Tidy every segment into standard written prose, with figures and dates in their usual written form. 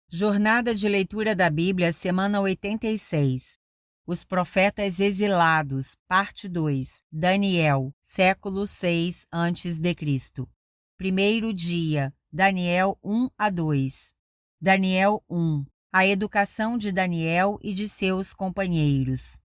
Jornada de leitura da Bíblia, semana 86. Os profetas exilados, parte 2. Daniel, século 6 a.C. Primeiro dia, Daniel 1 a 2. Daniel 1. A educação de Daniel e de seus companheiros.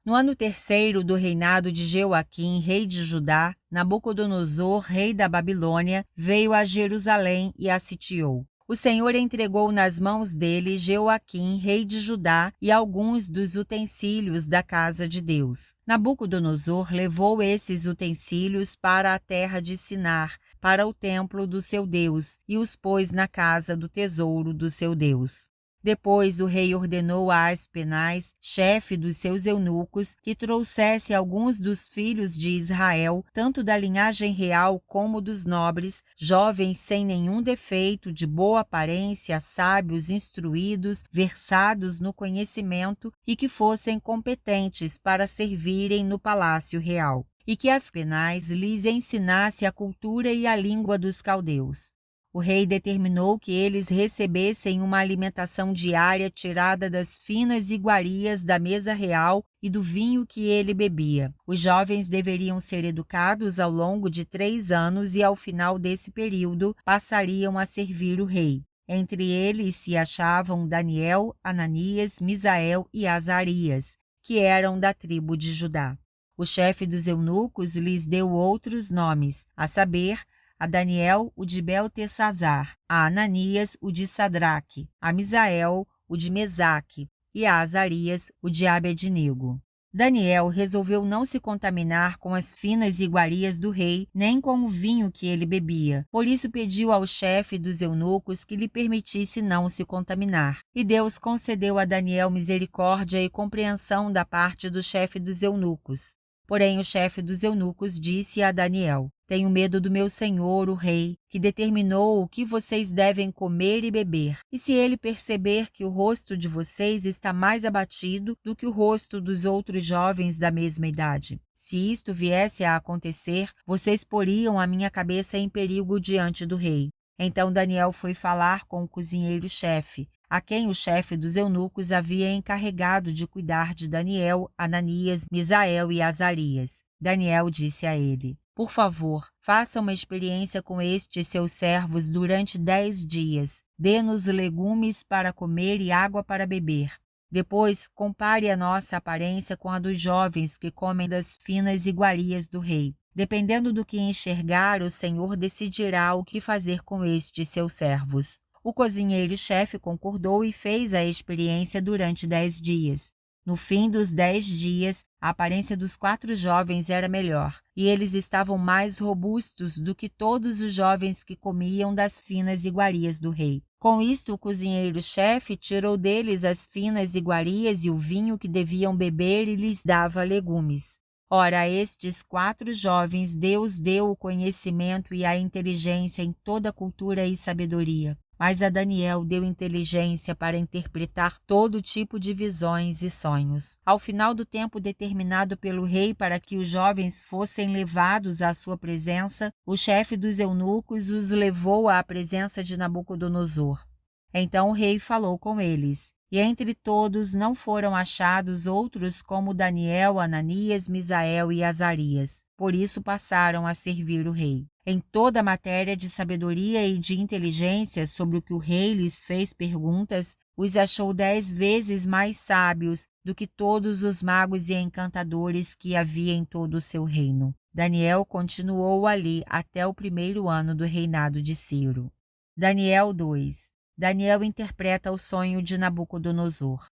No ano terceiro do reinado de Jeoaquim, rei de Judá, Nabucodonosor, rei da Babilônia, veio a Jerusalém e a sitiou. O Senhor entregou nas mãos dele Jeoaquim, rei de Judá, e alguns dos utensílios da casa de Deus. Nabucodonosor levou esses utensílios para a terra de Sinar, para o templo do seu Deus, e os pôs na casa do tesouro do seu Deus. Depois o rei ordenou a Aspenaz, chefe dos seus eunucos, que trouxesse alguns dos filhos de Israel, tanto da linhagem real como dos nobres, jovens sem nenhum defeito, de boa aparência, sábios, instruídos, versados no conhecimento e que fossem competentes para servirem no palácio real, e que Aspenaz lhes ensinasse a cultura e a língua dos caldeus. O rei determinou que eles recebessem uma alimentação diária tirada das finas iguarias da mesa real e do vinho que ele bebia. Os jovens deveriam ser educados ao longo de 3 anos e, ao final desse período, passariam a servir o rei. Entre eles se achavam Daniel, Ananias, Misael e Azarias, que eram da tribo de Judá. O chefe dos eunucos lhes deu outros nomes, a saber, a Daniel, o de Beltesazar, a Ananias, o de Sadraque, a Misael, o de Mesaque, e a Azarias, o de Abednego. Daniel resolveu não se contaminar com as finas iguarias do rei, nem com o vinho que ele bebia. Por isso pediu ao chefe dos eunucos que lhe permitisse não se contaminar. E Deus concedeu a Daniel misericórdia e compreensão da parte do chefe dos eunucos. Porém, o chefe dos eunucos disse a Daniel: Tenho medo do meu senhor, o rei, que determinou o que vocês devem comer e beber. E se ele perceber que o rosto de vocês está mais abatido do que o rosto dos outros jovens da mesma idade? Se isto viesse a acontecer, vocês poriam a minha cabeça em perigo diante do rei. Então Daniel foi falar com o cozinheiro-chefe, a quem o chefe dos eunucos havia encarregado de cuidar de Daniel, Ananias, Misael e Azarias. Daniel disse a ele: Por favor, faça uma experiência com estes seus servos durante 10 dias. Dê-nos legumes para comer e água para beber. Depois, compare a nossa aparência com a dos jovens que comem das finas iguarias do rei. Dependendo do que enxergar, o Senhor decidirá o que fazer com estes seus servos. O cozinheiro-chefe concordou e fez a experiência durante 10 dias. No fim dos 10 dias, a aparência dos 4 jovens era melhor, e eles estavam mais robustos do que todos os jovens que comiam das finas iguarias do rei. Com isto, o cozinheiro-chefe tirou deles as finas iguarias e o vinho que deviam beber e lhes dava legumes. Ora, a estes 4 jovens Deus deu o conhecimento e a inteligência em toda cultura e sabedoria. Mas a Daniel deu inteligência para interpretar todo tipo de visões e sonhos. Ao final do tempo determinado pelo rei para que os jovens fossem levados à sua presença, o chefe dos eunucos os levou à presença de Nabucodonosor. Então o rei falou com eles, e entre todos não foram achados outros como Daniel, Ananias, Misael e Azarias. Por isso passaram a servir o rei. Em toda a matéria de sabedoria e de inteligência sobre o que o rei lhes fez perguntas, os achou 10 vezes mais sábios do que todos os magos e encantadores que havia em todo o seu reino. Daniel continuou ali até o 1º ano do reinado de Ciro. Daniel 2. Daniel interpreta o sonho de Nabucodonosor.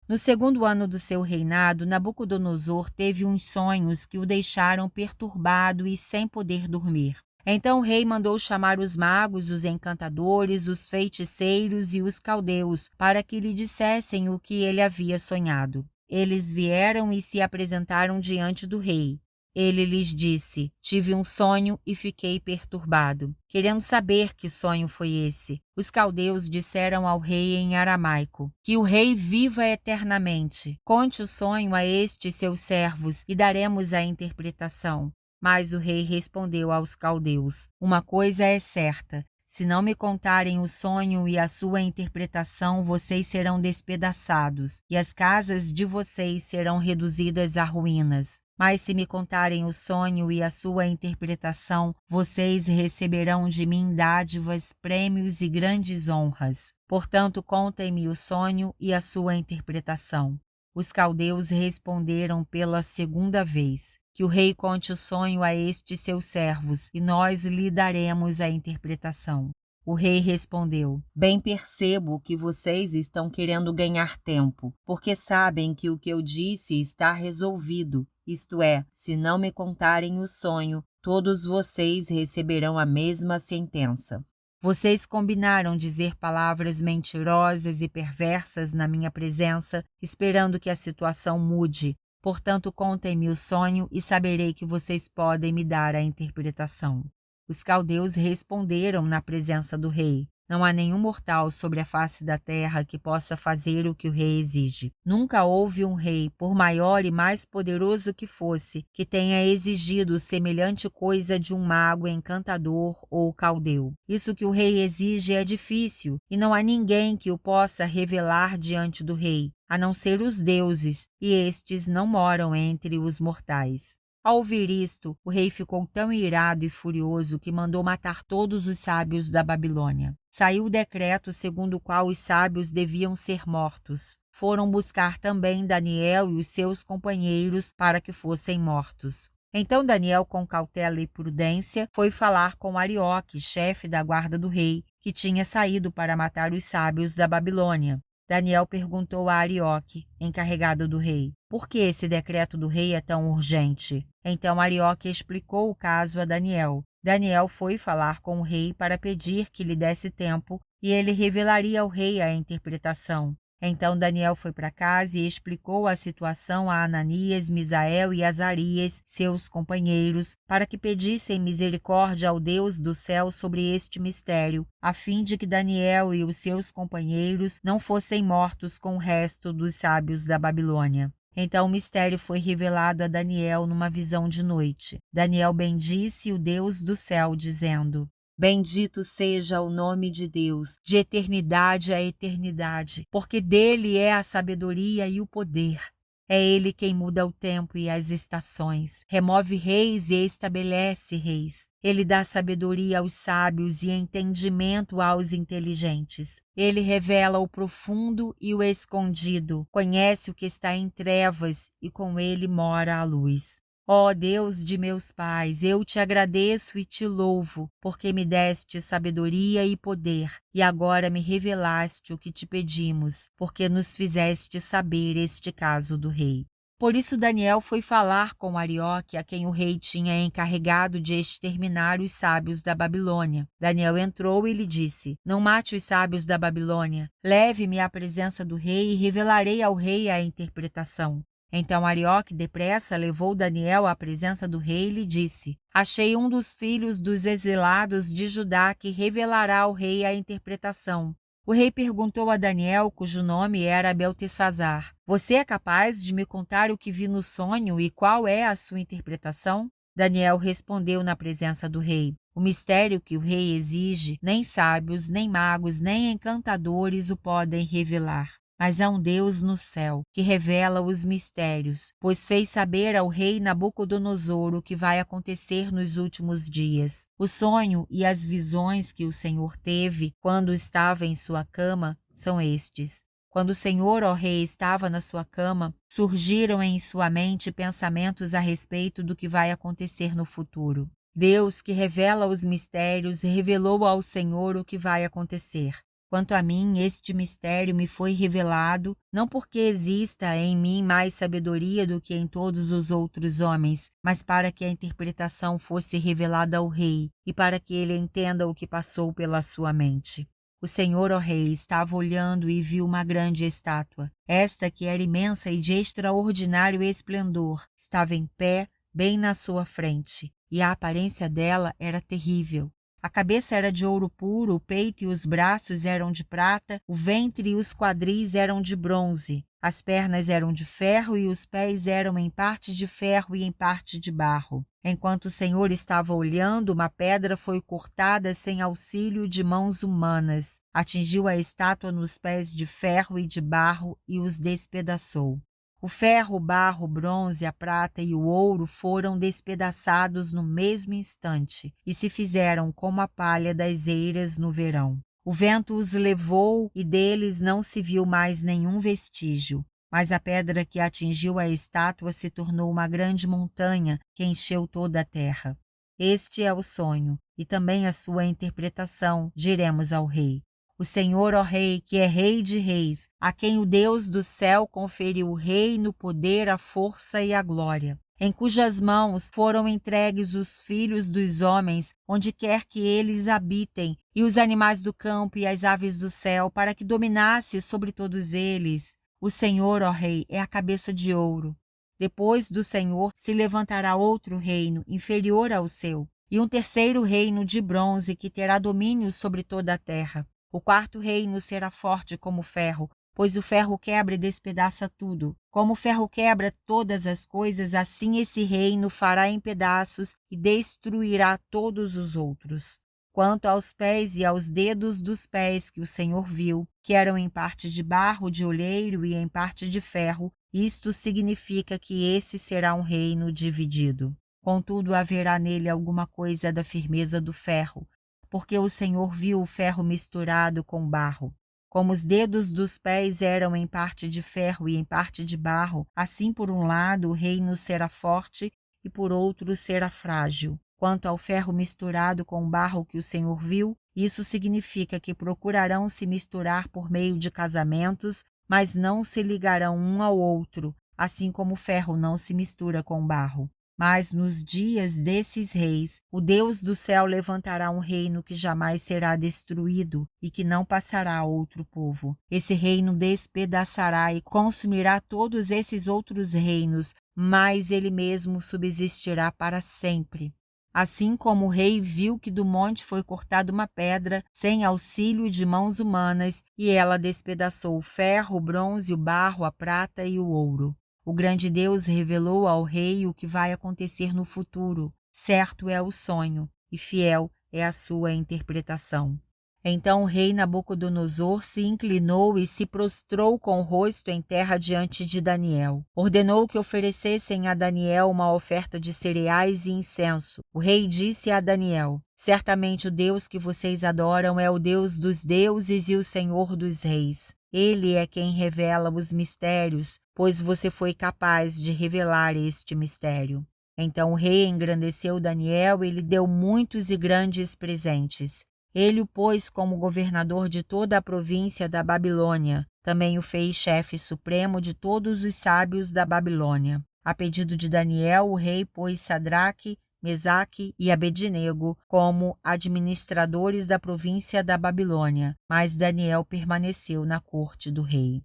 No 2º ano do seu reinado, Nabucodonosor teve uns sonhos que o deixaram perturbado e sem poder dormir. Então o rei mandou chamar os magos, os encantadores, os feiticeiros e os caldeus, para que lhe dissessem o que ele havia sonhado. Eles vieram e se apresentaram diante do rei. Ele lhes disse: Tive um sonho e fiquei perturbado. Querendo saber que sonho foi esse. Os caldeus disseram ao rei em aramaico: Que o rei viva eternamente. Conte o sonho a estes seus servos e daremos a interpretação. Mas o rei respondeu aos caldeus: Uma coisa é certa. Se não me contarem o sonho e a sua interpretação, vocês serão despedaçados, e as casas de vocês serão reduzidas a ruínas. Mas se me contarem o sonho e a sua interpretação, vocês receberão de mim dádivas, prêmios e grandes honras. Portanto, contem-me o sonho e a sua interpretação. Os caldeus responderam pela segunda vez: que o rei conte o sonho a estes seus servos, e nós lhe daremos a interpretação. O rei respondeu: bem percebo que vocês estão querendo ganhar tempo, porque sabem que o que eu disse está resolvido, isto é, se não me contarem o sonho, todos vocês receberão a mesma sentença. Vocês combinaram dizer palavras mentirosas e perversas na minha presença, esperando que a situação mude. Portanto, contem-me o sonho e saberei que vocês podem me dar a interpretação. Os caldeus responderam na presença do rei: não há nenhum mortal sobre a face da terra que possa fazer o que o rei exige. Nunca houve um rei, por maior e mais poderoso que fosse, que tenha exigido semelhante coisa de um mago, encantador ou caldeu. Isso que o rei exige é difícil, e não há ninguém que o possa revelar diante do rei, a não ser os deuses, e estes não moram entre os mortais. Ao ouvir isto, o rei ficou tão irado e furioso que mandou matar todos os sábios da Babilônia. Saiu o decreto segundo o qual os sábios deviam ser mortos. Foram buscar também Daniel e os seus companheiros para que fossem mortos. Então Daniel, com cautela e prudência, foi falar com Arioque, chefe da guarda do rei, que tinha saído para matar os sábios da Babilônia. Daniel perguntou a Arioque, encarregado do rei: por que esse decreto do rei é tão urgente? Então Arioque explicou o caso a Daniel. Daniel foi falar com o rei para pedir que lhe desse tempo e ele revelaria ao rei a interpretação. Então Daniel foi para casa e explicou a situação a Ananias, Misael e Azarias, seus companheiros, para que pedissem misericórdia ao Deus do céu sobre este mistério, a fim de que Daniel e os seus companheiros não fossem mortos com o resto dos sábios da Babilônia. Então o mistério foi revelado a Daniel numa visão de noite. Daniel bendisse o Deus do céu, dizendo: bendito seja o nome de Deus, de eternidade a eternidade, porque dele é a sabedoria e o poder. É ele quem muda o tempo e as estações, remove reis e estabelece reis. Ele dá sabedoria aos sábios e entendimento aos inteligentes. Ele revela o profundo e o escondido, conhece o que está em trevas e com ele mora a luz. Ó Deus de meus pais, eu te agradeço e te louvo, porque me deste sabedoria e poder, e agora me revelaste o que te pedimos, porque nos fizeste saber este caso do rei. Por isso Daniel foi falar com Arioque, a quem o rei tinha encarregado de exterminar os sábios da Babilônia. Daniel entrou e lhe disse: não mate os sábios da Babilônia, leve-me à presença do rei e revelarei ao rei a interpretação. Então Arioque depressa levou Daniel à presença do rei e lhe disse: achei um dos filhos dos exilados de Judá que revelará ao rei a interpretação. O rei perguntou a Daniel, cujo nome era Beltesazar: você é capaz de me contar o que vi no sonho e qual é a sua interpretação? Daniel respondeu na presença do rei: o mistério que o rei exige, nem sábios, nem magos, nem encantadores o podem revelar. Mas há um Deus no céu que revela os mistérios, pois fez saber ao rei Nabucodonosor o que vai acontecer nos últimos dias. O sonho e as visões que o Senhor teve quando estava em sua cama são estes. Quando o Senhor, ó rei, estava na sua cama, surgiram em sua mente pensamentos a respeito do que vai acontecer no futuro. Deus, que revela os mistérios, revelou ao Senhor o que vai acontecer. Quanto a mim, este mistério me foi revelado, não porque exista em mim mais sabedoria do que em todos os outros homens, mas para que a interpretação fosse revelada ao rei e para que ele entenda o que passou pela sua mente. O Senhor, ó rei, estava olhando e viu uma grande estátua. Esta, que era imensa e de extraordinário esplendor, estava em pé, bem na sua frente, e a aparência dela era terrível. A cabeça era de ouro puro, o peito e os braços eram de prata, o ventre e os quadris eram de bronze. As pernas eram de ferro e os pés eram em parte de ferro e em parte de barro. Enquanto o Senhor estava olhando, uma pedra foi cortada sem auxílio de mãos humanas. Atingiu a estátua nos pés de ferro e de barro e os despedaçou. O ferro, o barro, o bronze, a prata e o ouro foram despedaçados no mesmo instante e se fizeram como a palha das eiras no verão. O vento os levou e deles não se viu mais nenhum vestígio. Mas a pedra que atingiu a estátua se tornou uma grande montanha que encheu toda a terra. Este é o sonho e também a sua interpretação, diremos ao rei. O Senhor, ó Rei, que é Rei de reis, a quem o Deus do céu conferiu o reino, o poder, a força e a glória, em cujas mãos foram entregues os filhos dos homens, onde quer que eles habitem, e os animais do campo e as aves do céu, para que dominasse sobre todos eles. O Senhor, ó Rei, é a cabeça de ouro. Depois do Senhor se levantará outro reino, inferior ao seu, e um terceiro reino de bronze, que terá domínio sobre toda a terra. O quarto reino será forte como ferro, pois o ferro quebra e despedaça tudo. Como o ferro quebra todas as coisas, assim esse reino fará em pedaços e destruirá todos os outros. Quanto aos pés e aos dedos dos pés que o Senhor viu, que eram em parte de barro de olheiro e em parte de ferro, isto significa que esse será um reino dividido. Contudo, haverá nele alguma coisa da firmeza do ferro, porque o Senhor viu o ferro misturado com barro. Como os dedos dos pés eram em parte de ferro e em parte de barro, assim por um lado o reino será forte e por outro será frágil. Quanto ao ferro misturado com o barro que o Senhor viu, isso significa que procurarão se misturar por meio de casamentos, mas não se ligarão um ao outro, assim como o ferro não se mistura com o barro. Mas nos dias desses reis, o Deus do céu levantará um reino que jamais será destruído e que não passará a outro povo. Esse reino despedaçará e consumirá todos esses outros reinos, mas ele mesmo subsistirá para sempre. Assim como o rei viu que do monte foi cortada uma pedra, sem auxílio de mãos humanas, e ela despedaçou o ferro, o bronze, o barro, a prata e o ouro. O grande Deus revelou ao rei o que vai acontecer no futuro. Certo é o sonho, e fiel é a sua interpretação. Então o rei Nabucodonosor se inclinou e se prostrou com o rosto em terra diante de Daniel. Ordenou que oferecessem a Daniel uma oferta de cereais e incenso. O rei disse a Daniel: certamente o Deus que vocês adoram é o Deus dos deuses e o Senhor dos reis. Ele é quem revela os mistérios, pois você foi capaz de revelar este mistério. Então o rei engrandeceu Daniel e lhe deu muitos e grandes presentes. Ele o pôs como governador de toda a província da Babilônia. Também o fez chefe supremo de todos os sábios da Babilônia. A pedido de Daniel, o rei pôs Sadraque, Mesaque e Abednego como administradores da província da Babilônia, mas Daniel permaneceu na corte do rei.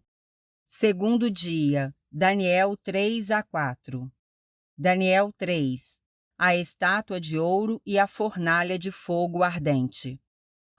Segundo dia, Daniel 3-4. Daniel 3. A estátua de ouro e a fornalha de fogo ardente.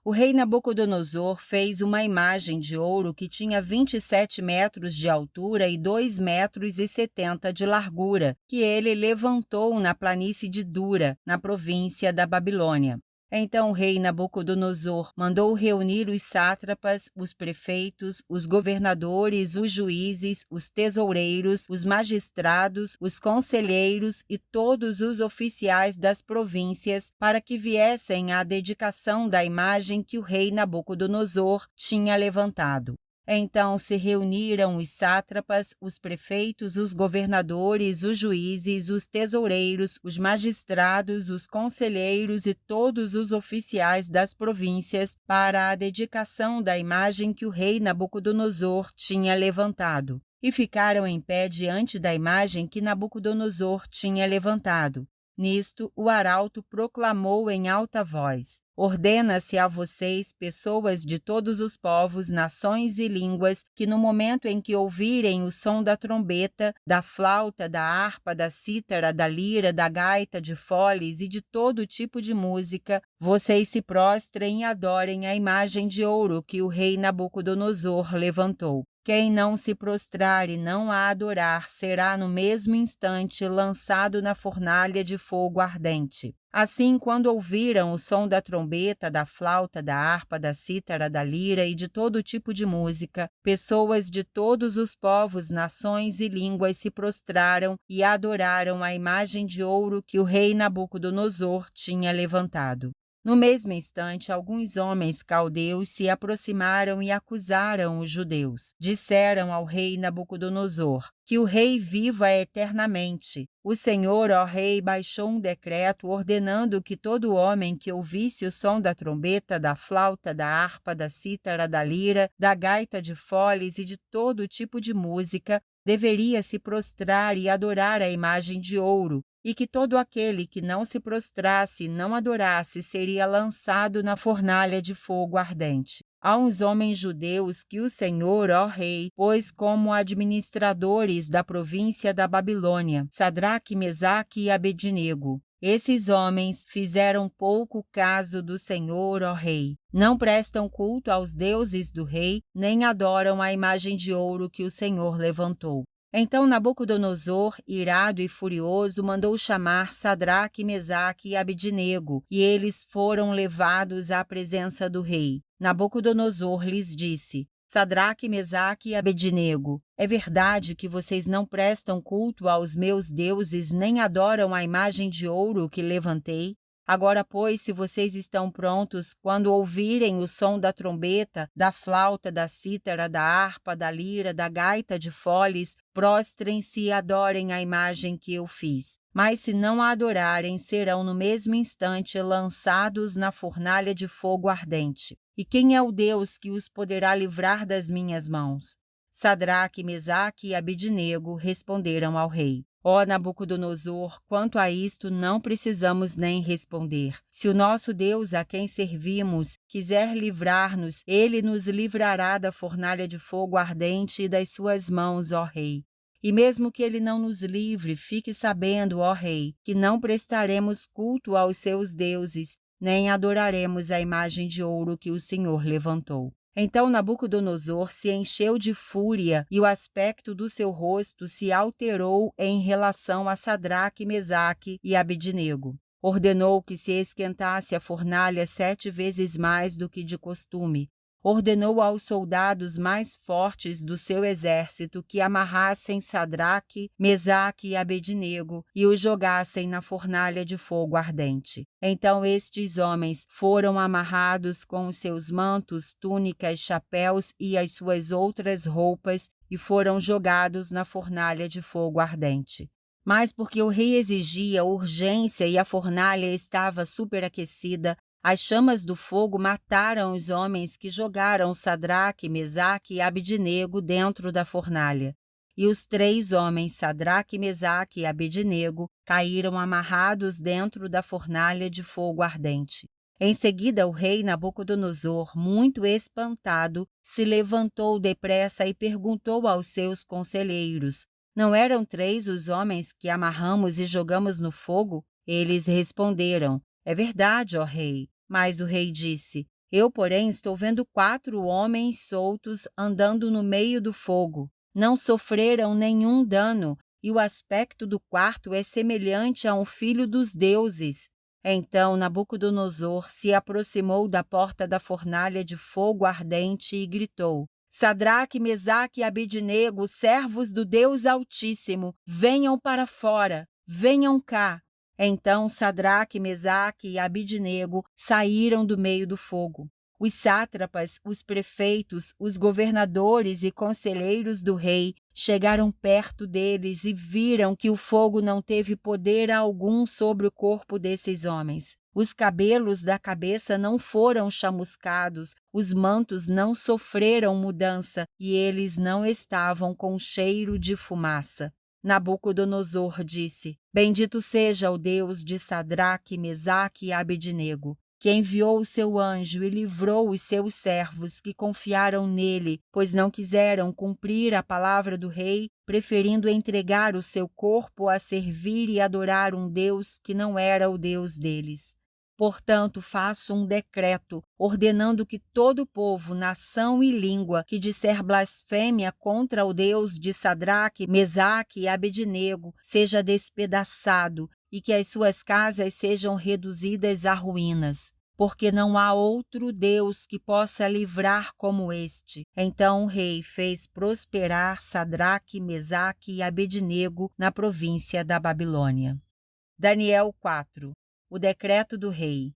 O rei Nabucodonosor fez uma imagem de ouro que tinha 27 metros de altura e 2,70 metros de largura, que ele levantou na planície de Dura, na província da Babilônia. Então o rei Nabucodonosor mandou reunir os sátrapas, os prefeitos, os governadores, os juízes, os tesoureiros, os magistrados, os conselheiros e todos os oficiais das províncias para que viessem à dedicação da imagem que o rei Nabucodonosor tinha levantado. Então se reuniram os sátrapas, os prefeitos, os governadores, os juízes, os tesoureiros, os magistrados, os conselheiros e todos os oficiais das províncias para a dedicação da imagem que o rei Nabucodonosor tinha levantado. E ficaram em pé diante da imagem que Nabucodonosor tinha levantado. Nisto, o arauto proclamou em alta voz: Ordena-se a vocês, pessoas de todos os povos, nações e línguas, que no momento em que ouvirem o som da trombeta, da flauta, da harpa, da cítara, da lira, da gaita, de foles e de todo tipo de música, vocês se prostrem e adorem a imagem de ouro que o rei Nabucodonosor levantou. Quem não se prostrar e não a adorar será no mesmo instante lançado na fornalha de fogo ardente. Assim, quando ouviram o som da trombeta, da flauta, da harpa, da cítara, da lira e de todo tipo de música, pessoas de todos os povos, nações e línguas se prostraram e adoraram a imagem de ouro que o rei Nabucodonosor tinha levantado. No mesmo instante, alguns homens caldeus se aproximaram e acusaram os judeus. Disseram ao rei Nabucodonosor: que o rei viva eternamente. O Senhor, ó rei, baixou um decreto ordenando que todo homem que ouvisse o som da trombeta, da flauta, da harpa, da cítara, da lira, da gaita de foles e de todo tipo de música deveria se prostrar e adorar a imagem de ouro, e que todo aquele que não se prostrasse e não adorasse seria lançado na fornalha de fogo ardente. Há uns homens judeus que o Senhor, ó rei, pôs como administradores da província da Babilônia, Sadraque, Mesaque e Abednego. Esses homens fizeram pouco caso do Senhor, ó rei. Não prestam culto aos deuses do rei, nem adoram a imagem de ouro que o Senhor levantou. Então Nabucodonosor, irado e furioso, mandou chamar Sadraque, Mesaque e Abednego, e eles foram levados à presença do rei. Nabucodonosor lhes disse: Sadraque, Mesaque e Abednego, é verdade que vocês não prestam culto aos meus deuses nem adoram a imagem de ouro que levantei? Agora, pois, se vocês estão prontos, quando ouvirem o som da trombeta, da flauta, da cítara, da harpa, da lira, da gaita de foles, prostrem-se e adorem a imagem que eu fiz. Mas se não a adorarem, serão no mesmo instante lançados na fornalha de fogo ardente. E quem é o Deus que os poderá livrar das minhas mãos? Sadraque, Mesaque e Abednego responderam ao rei: Ó Nabucodonosor, quanto a isto não precisamos nem responder. Se o nosso Deus, a quem servimos, quiser livrar-nos, ele nos livrará da fornalha de fogo ardente e das suas mãos, ó rei. E mesmo que ele não nos livre, fique sabendo, ó rei, que não prestaremos culto aos seus deuses, nem adoraremos a imagem de ouro que o Senhor levantou. Então Nabucodonosor se encheu de fúria e o aspecto do seu rosto se alterou em relação a Sadraque, Mesaque e Abednego. Ordenou que se esquentasse a fornalha 7 vezes mais do que de costume. Ordenou aos soldados mais fortes do seu exército que amarrassem Sadraque, Mesaque e Abednego e os jogassem na fornalha de fogo ardente. Então estes homens foram amarrados com os seus mantos, túnicas, chapéus e as suas outras roupas e foram jogados na fornalha de fogo ardente. Mas porque o rei exigia urgência e a fornalha estava superaquecida, as chamas do fogo mataram os homens que jogaram Sadraque, Mesaque e Abednego dentro da fornalha. E os 3 homens, Sadraque, Mesaque e Abednego, caíram amarrados dentro da fornalha de fogo ardente. Em seguida, o rei Nabucodonosor, muito espantado, se levantou depressa e perguntou aos seus conselheiros: Não eram 3 os homens que amarramos e jogamos no fogo? Eles responderam: É verdade, ó rei. Mas o rei disse: Eu, porém, estou vendo 4 homens soltos andando no meio do fogo. Não sofreram nenhum dano, e o aspecto do quarto é semelhante a um filho dos deuses. Então Nabucodonosor se aproximou da porta da fornalha de fogo ardente e gritou: Sadraque, Mesaque e Abednego, servos do Deus Altíssimo, venham para fora, venham cá. Então Sadraque, Mesaque e Abednego saíram do meio do fogo. Os sátrapas, os prefeitos, os governadores e conselheiros do rei chegaram perto deles e viram que o fogo não teve poder algum sobre o corpo desses homens. Os cabelos da cabeça não foram chamuscados, os mantos não sofreram mudança e eles não estavam com cheiro de fumaça. Nabucodonosor disse: Bendito seja o Deus de Sadraque, Mesaque e Abednego. que enviou o seu anjo e livrou os seus servos que confiaram nele, pois não quiseram cumprir a palavra do rei, preferindo entregar o seu corpo a servir e adorar um Deus que não era o Deus deles. Portanto, faço um decreto, ordenando que todo povo, nação e língua que disser blasfêmia contra o Deus de Sadraque, Mesaque e Abednego seja despedaçado e que as suas casas sejam reduzidas a ruínas. Porque não há outro Deus que possa livrar como este. Então o rei fez prosperar Sadraque, Mesaque e Abednego na província da Babilônia. Daniel 4. O decreto do rei.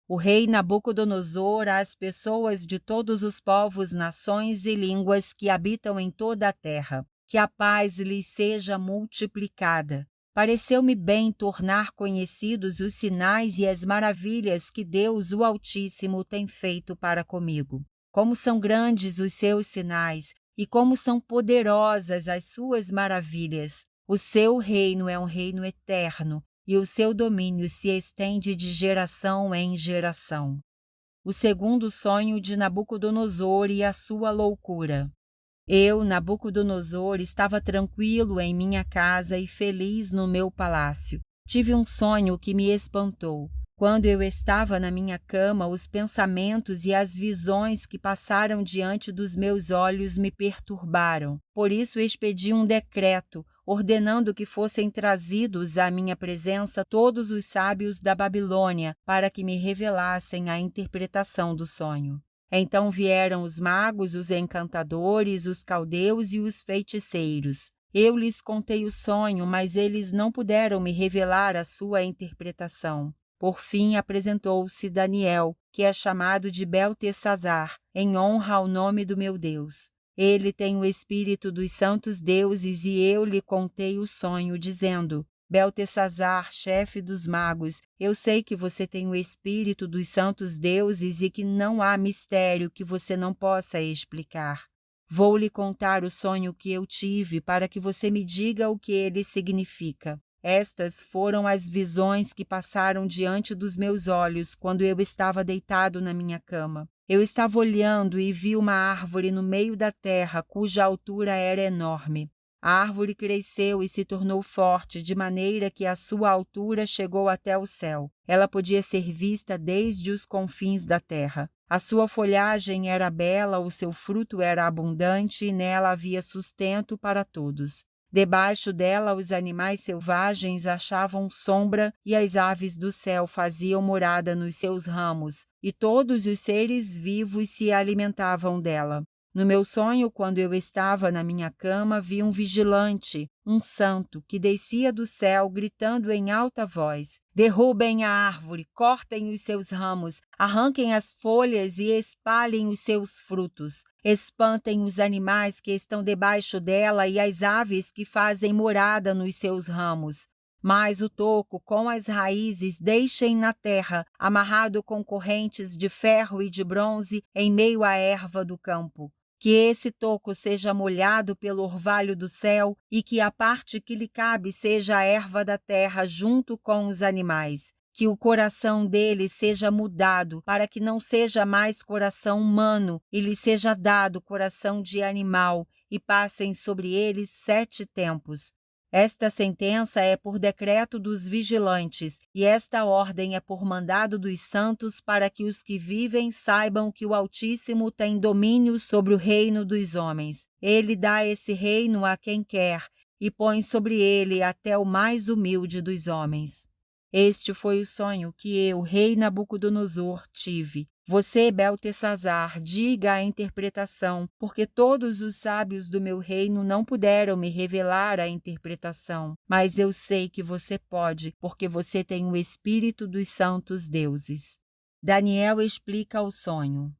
O rei Nabucodonosor às pessoas de todos os povos, nações e línguas que habitam em toda a terra, que a paz lhes seja multiplicada. Pareceu-me bem tornar conhecidos os sinais e as maravilhas que Deus, o Altíssimo, tem feito para comigo. Como são grandes os seus sinais e como são poderosas as suas maravilhas. O seu reino é um reino eterno, e o seu domínio se estende de geração em geração. O segundo sonho de Nabucodonosor e a sua loucura. Eu, Nabucodonosor, estava tranquilo em minha casa e feliz no meu palácio. Tive um sonho que me espantou. Quando eu estava na minha cama, os pensamentos e as visões que passaram diante dos meus olhos me perturbaram. Por isso expedi um decreto, ordenando que fossem trazidos à minha presença todos os sábios da Babilônia, para que me revelassem a interpretação do sonho. Então vieram os magos, os encantadores, os caldeus e os feiticeiros. Eu lhes contei o sonho, mas eles não puderam me revelar a sua interpretação. Por fim apresentou-se Daniel, que é chamado de Beltesazar, em honra ao nome do meu Deus. Ele tem o espírito dos santos deuses e eu lhe contei o sonho, dizendo: Beltesazar, chefe dos magos, eu sei que você tem o espírito dos santos deuses e que não há mistério que você não possa explicar. Vou lhe contar o sonho que eu tive para que você me diga o que ele significa. Estas foram as visões que passaram diante dos meus olhos quando eu estava deitado na minha cama. Eu estava olhando e vi uma árvore no meio da terra, cuja altura era enorme. A árvore cresceu e se tornou forte, de maneira que a sua altura chegou até o céu. Ela podia ser vista desde os confins da terra. A sua folhagem era bela, o seu fruto era abundante e nela havia sustento para todos. Debaixo dela os animais selvagens achavam sombra e as aves do céu faziam morada nos seus ramos, e todos os seres vivos se alimentavam dela. No meu sonho, quando eu estava na minha cama, vi um vigilante, um santo, que descia do céu gritando em alta voz: derrubem a árvore, cortem os seus ramos, arranquem as folhas e espalhem os seus frutos. Espantem os animais que estão debaixo dela e as aves que fazem morada nos seus ramos. Mas o toco com as raízes deixem na terra, amarrado com correntes de ferro e de bronze em meio à erva do campo. Que esse toco seja molhado pelo orvalho do céu e que a parte que lhe cabe seja a erva da terra junto com os animais. Que o coração dele seja mudado para que não seja mais coração humano e lhe seja dado coração de animal e passem sobre ele 7 tempos. Esta sentença é por decreto dos vigilantes, e esta ordem é por mandado dos santos para que os que vivem saibam que o Altíssimo tem domínio sobre o reino dos homens. Ele dá esse reino a quem quer, e põe sobre ele até o mais humilde dos homens. Este foi o sonho que eu, rei Nabucodonosor, tive. Você, Beltesazar, diga a interpretação, porque todos os sábios do meu reino não puderam me revelar a interpretação. Mas eu sei que você pode, porque você tem o espírito dos santos deuses. Daniel explica o sonho.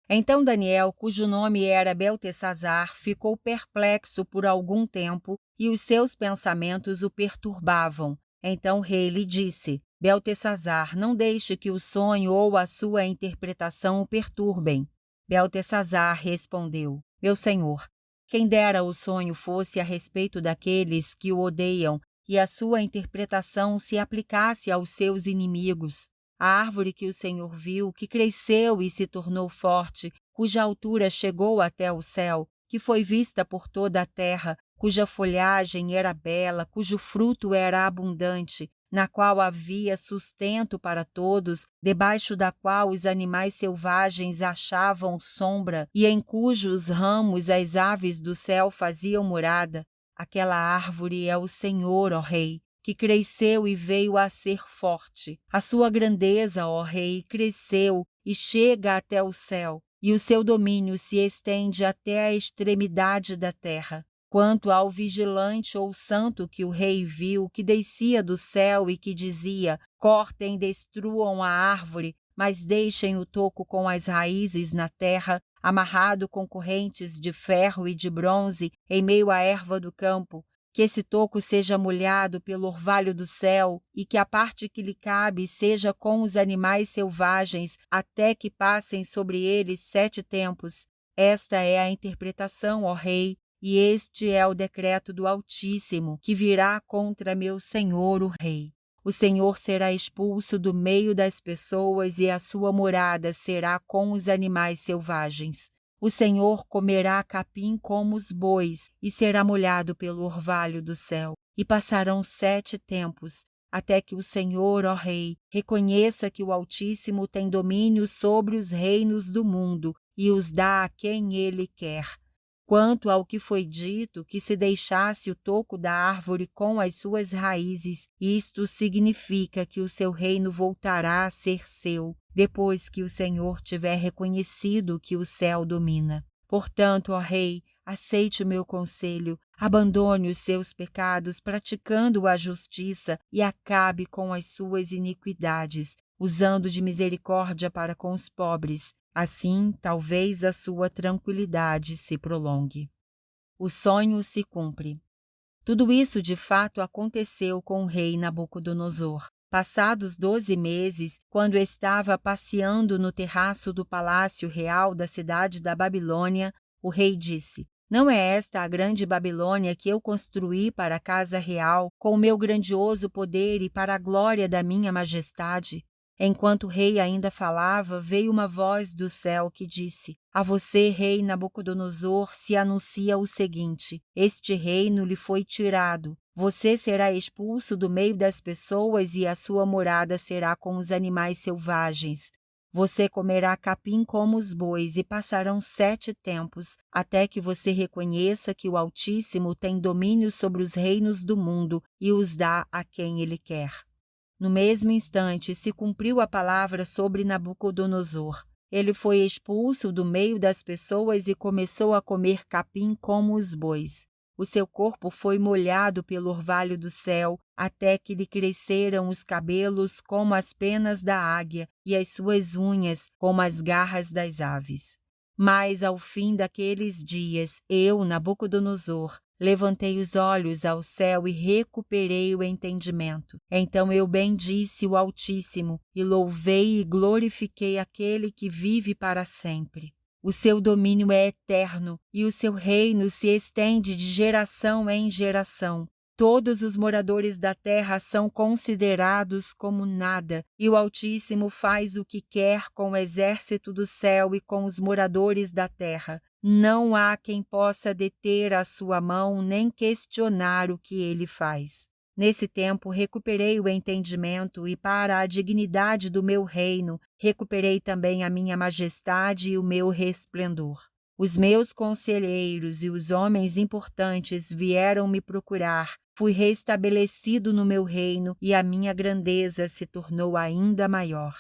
Então Daniel, cujo nome era Beltesazar, ficou perplexo por algum tempo e os seus pensamentos o perturbavam. Então o rei lhe disse: Beltesazar, não deixe que o sonho ou a sua interpretação o perturbem. Beltesazar respondeu: Meu senhor, quem dera o sonho fosse a respeito daqueles que o odeiam e a sua interpretação se aplicasse aos seus inimigos. A árvore que o Senhor viu, que cresceu e se tornou forte, cuja altura chegou até o céu, que foi vista por toda a terra, cuja folhagem era bela, cujo fruto era abundante, na qual havia sustento para todos, debaixo da qual os animais selvagens achavam sombra e em cujos ramos as aves do céu faziam morada. Aquela árvore é o Senhor, ó Rei, que cresceu e veio a ser forte. A sua grandeza, ó Rei, cresceu e chega até o céu, e o seu domínio se estende até a extremidade da terra. Quanto ao vigilante ou santo que o rei viu, que descia do céu e que dizia: cortem e destruam a árvore, mas deixem o toco com as raízes na terra, amarrado com correntes de ferro e de bronze em meio à erva do campo, que esse toco seja molhado pelo orvalho do céu e que a parte que lhe cabe seja com os animais selvagens até que passem sobre eles 7 tempos. Esta é a interpretação, ó rei, e este é o decreto do Altíssimo, que virá contra meu senhor o rei. O Senhor será expulso do meio das pessoas e a sua morada será com os animais selvagens. O Senhor comerá capim como os bois e será molhado pelo orvalho do céu. E passarão 7 tempos, até que o Senhor, ó Rei, reconheça que o Altíssimo tem domínio sobre os reinos do mundo e os dá a quem ele quer. Quanto ao que foi dito, que se deixasse o toco da árvore com as suas raízes, isto significa que o seu reino voltará a ser seu, depois que o Senhor tiver reconhecido que o céu domina. Portanto, ó Rei, aceite o meu conselho, abandone os seus pecados praticando a justiça e acabe com as suas iniquidades, usando de misericórdia para com os pobres. Assim, talvez a sua tranquilidade se prolongue. O sonho se cumpre. Tudo isso de fato aconteceu com o rei Nabucodonosor. Passados 12 meses, quando estava passeando no terraço do palácio real da cidade da Babilônia, o rei disse: não é esta a grande Babilônia que eu construí para a casa real, com o meu grandioso poder e para a glória da minha majestade? Enquanto o rei ainda falava, veio uma voz do céu que disse: a você, rei Nabucodonosor, se anuncia o seguinte: este reino lhe foi tirado. Você será expulso do meio das pessoas e a sua morada será com os animais selvagens. Você comerá capim como os bois e passarão 7 tempos, até que você reconheça que o Altíssimo tem domínio sobre os reinos do mundo e os dá a quem ele quer. No mesmo instante se cumpriu a palavra sobre Nabucodonosor. Ele foi expulso do meio das pessoas e começou a comer capim como os bois. O seu corpo foi molhado pelo orvalho do céu, até que lhe cresceram os cabelos como as penas da águia e as suas unhas como as garras das aves. Mas ao fim daqueles dias, eu, Nabucodonosor, levantei os olhos ao céu e recuperei o entendimento. Então eu bendisse o Altíssimo e louvei e glorifiquei aquele que vive para sempre. O seu domínio é eterno e o seu reino se estende de geração em geração. Todos os moradores da terra são considerados como nada, e o Altíssimo faz o que quer com o exército do céu e com os moradores da terra. Não há quem possa deter a sua mão nem questionar o que ele faz. Nesse tempo recuperei o entendimento e, para a dignidade do meu reino, recuperei também a minha majestade e o meu resplendor. Os meus conselheiros e os homens importantes vieram me procurar. Fui restabelecido no meu reino e a minha grandeza se tornou ainda maior.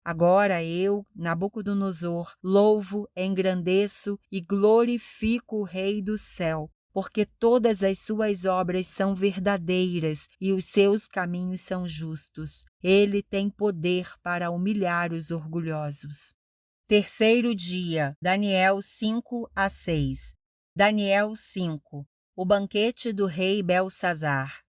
Agora eu, Nabucodonosor, louvo, engrandeço e glorifico o Rei do céu, porque todas as suas obras são verdadeiras e os seus caminhos são justos. Ele tem poder para humilhar os orgulhosos. Terceiro dia, Daniel 5-6. Daniel 5. O banquete do rei Belsazar.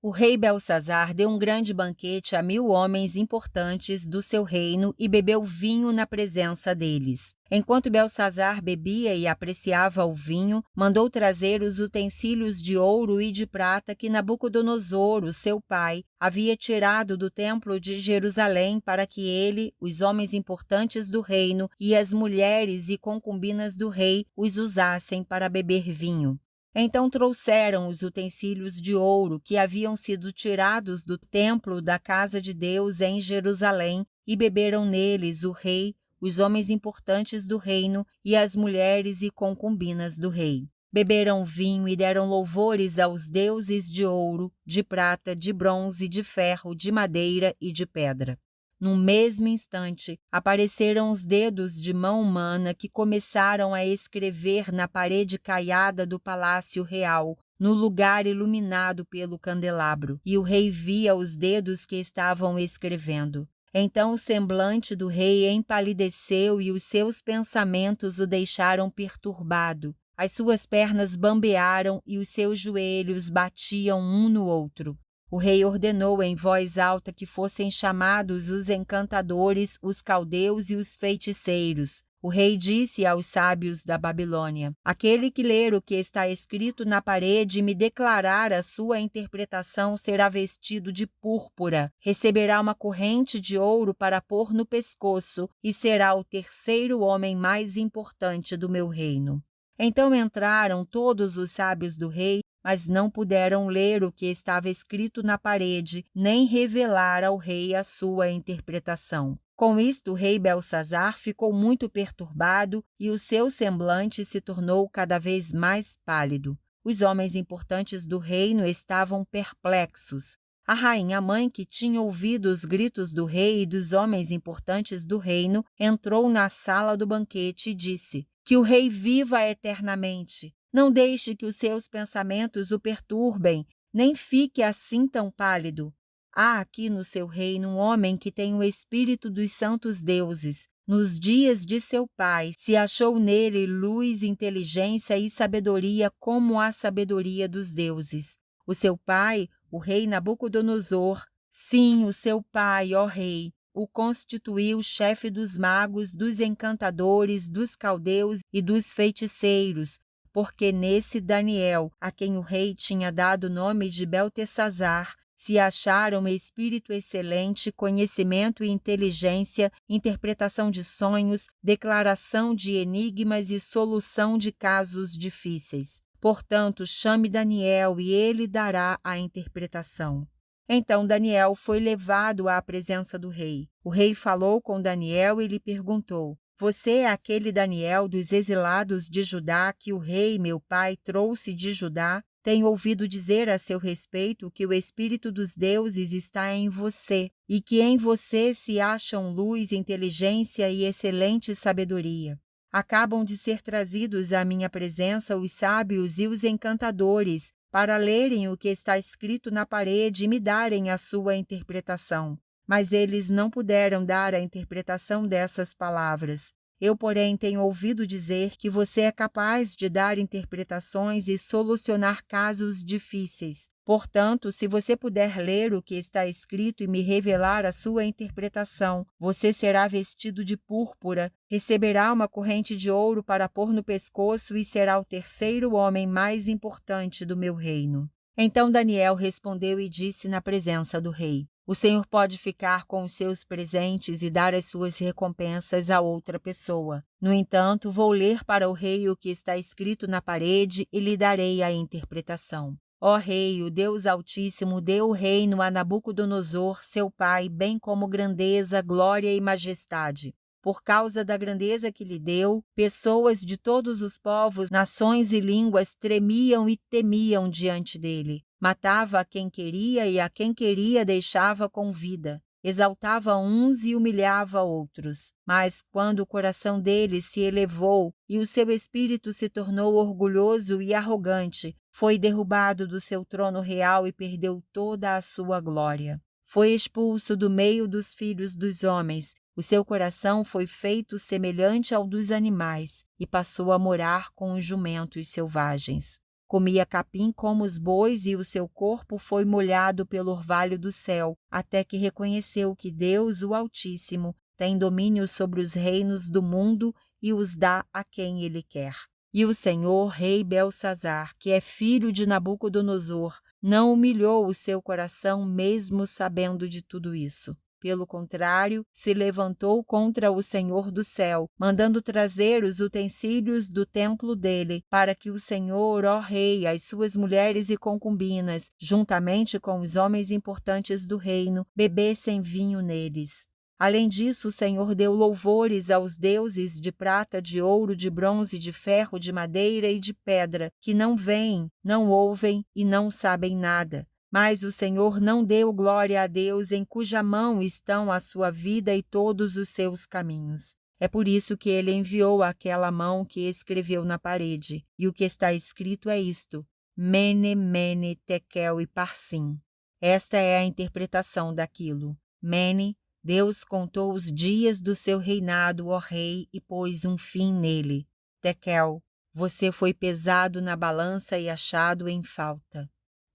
O rei Belsazar deu um grande banquete a 1000 homens importantes do seu reino e bebeu vinho na presença deles. Enquanto Belsazar bebia e apreciava o vinho, mandou trazer os utensílios de ouro e de prata que Nabucodonosor, o seu pai, havia tirado do templo de Jerusalém para que ele, os homens importantes do reino e as mulheres e concubinas do rei os usassem para beber vinho. Então trouxeram os utensílios de ouro que haviam sido tirados do templo da casa de Deus em Jerusalém e beberam neles o rei, os homens importantes do reino e as mulheres e concubinas do rei. Beberam vinho e deram louvores aos deuses de ouro, de prata, de bronze, de ferro, de madeira e de pedra. No mesmo instante, apareceram os dedos de mão humana que começaram a escrever na parede caiada do palácio real, no lugar iluminado pelo candelabro, e o rei via os dedos que estavam escrevendo. Então o semblante do rei empalideceu e os seus pensamentos o deixaram perturbado. As suas pernas bambearam e os seus joelhos batiam um no outro. O rei ordenou em voz alta que fossem chamados os encantadores, os caldeus e os feiticeiros. O rei disse aos sábios da Babilônia: aquele que ler o que está escrito na parede e me declarar a sua interpretação será vestido de púrpura, receberá uma corrente de ouro para pôr no pescoço e será o terceiro homem mais importante do meu reino. Então entraram todos os sábios do rei, mas não puderam ler o que estava escrito na parede, nem revelar ao rei a sua interpretação. Com isto, o rei Belsazar ficou muito perturbado e o seu semblante se tornou cada vez mais pálido. Os homens importantes do reino estavam perplexos. A rainha-mãe, que tinha ouvido os gritos do rei e dos homens importantes do reino, entrou na sala do banquete e disse: que o rei viva eternamente. Não deixe que os seus pensamentos o perturbem, nem fique assim tão pálido. Há aqui no seu reino um homem que tem o espírito dos santos deuses. Nos dias de seu pai, se achou nele luz, inteligência e sabedoria como a sabedoria dos deuses. O seu pai, o rei Nabucodonosor, sim, o seu pai, ó rei, o constituiu chefe dos magos, dos encantadores, dos caldeus e dos feiticeiros, porque nesse Daniel, a quem o rei tinha dado o nome de Beltesazar, se acharam espírito excelente, conhecimento e inteligência, interpretação de sonhos, declaração de enigmas e solução de casos difíceis. Portanto, chame Daniel e ele dará a interpretação. Então Daniel foi levado à presença do rei. O rei falou com Daniel e lhe perguntou: você é aquele Daniel dos exilados de Judá que o rei, meu pai, trouxe de Judá? Tenho ouvido dizer a seu respeito que o Espírito dos deuses está em você e que em você se acham luz, inteligência e excelente sabedoria. Acabam de ser trazidos à minha presença os sábios e os encantadores para lerem o que está escrito na parede e me darem a sua interpretação. Mas eles não puderam dar a interpretação dessas palavras. Eu, porém, tenho ouvido dizer que você é capaz de dar interpretações e solucionar casos difíceis. Portanto, se você puder ler o que está escrito e me revelar a sua interpretação, você será vestido de púrpura, receberá uma corrente de ouro para pôr no pescoço e será o terceiro homem mais importante do meu reino. Então Daniel respondeu e disse na presença do rei: o Senhor pode ficar com os seus presentes e dar as suas recompensas a outra pessoa. No entanto, vou ler para o rei o que está escrito na parede e lhe darei a interpretação. Ó rei, o Deus Altíssimo deu o reino a Nabucodonosor, seu pai, bem como grandeza, glória e majestade. Por causa da grandeza que lhe deu, pessoas de todos os povos, nações e línguas tremiam e temiam diante dele. Matava a quem queria e a quem queria deixava com vida. Exaltava uns e humilhava outros. Mas quando o coração dele se elevou e o seu espírito se tornou orgulhoso e arrogante, foi derrubado do seu trono real e perdeu toda a sua glória. Foi expulso do meio dos filhos dos homens. O seu coração foi feito semelhante ao dos animais e passou a morar com os jumentos selvagens. Comia capim como os bois e o seu corpo foi molhado pelo orvalho do céu, até que reconheceu que Deus, o Altíssimo, tem domínio sobre os reinos do mundo e os dá a quem ele quer. E o Senhor, rei Belsazar, que é filho de Nabucodonosor, não humilhou o seu coração mesmo sabendo de tudo isso. Pelo contrário, se levantou contra o Senhor do céu, mandando trazer os utensílios do templo dele, para que o Senhor, ó rei, as suas mulheres e concubinas, juntamente com os homens importantes do reino, bebessem vinho neles. Além disso, o Senhor deu louvores aos deuses de prata, de ouro, de bronze, de ferro, de madeira e de pedra, que não veem, não ouvem e não sabem nada. Mas o Senhor não deu glória a Deus em cuja mão estão a sua vida e todos os seus caminhos. É por isso que ele enviou aquela mão que escreveu na parede. E o que está escrito é isto: Mene, Mene, Tekel e Parsim. Esta é a interpretação daquilo. Mene, Deus contou os dias do seu reinado, ó rei, e pôs um fim nele. Tekel, você foi pesado na balança e achado em falta.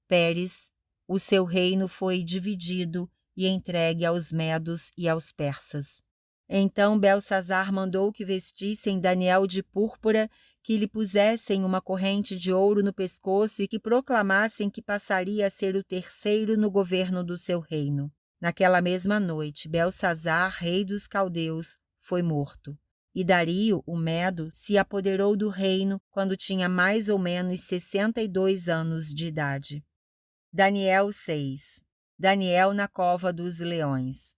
Pérez, o seu reino foi dividido e entregue aos medos e aos persas. Então Belsazar mandou que vestissem Daniel de púrpura, que lhe pusessem uma corrente de ouro no pescoço e que proclamassem que passaria a ser o terceiro no governo do seu reino. Naquela mesma noite, Belsazar, rei dos caldeus, foi morto. E Dario, o Medo, se apoderou do reino quando tinha mais ou menos 62 anos de idade. Daniel 6. Daniel na cova dos leões.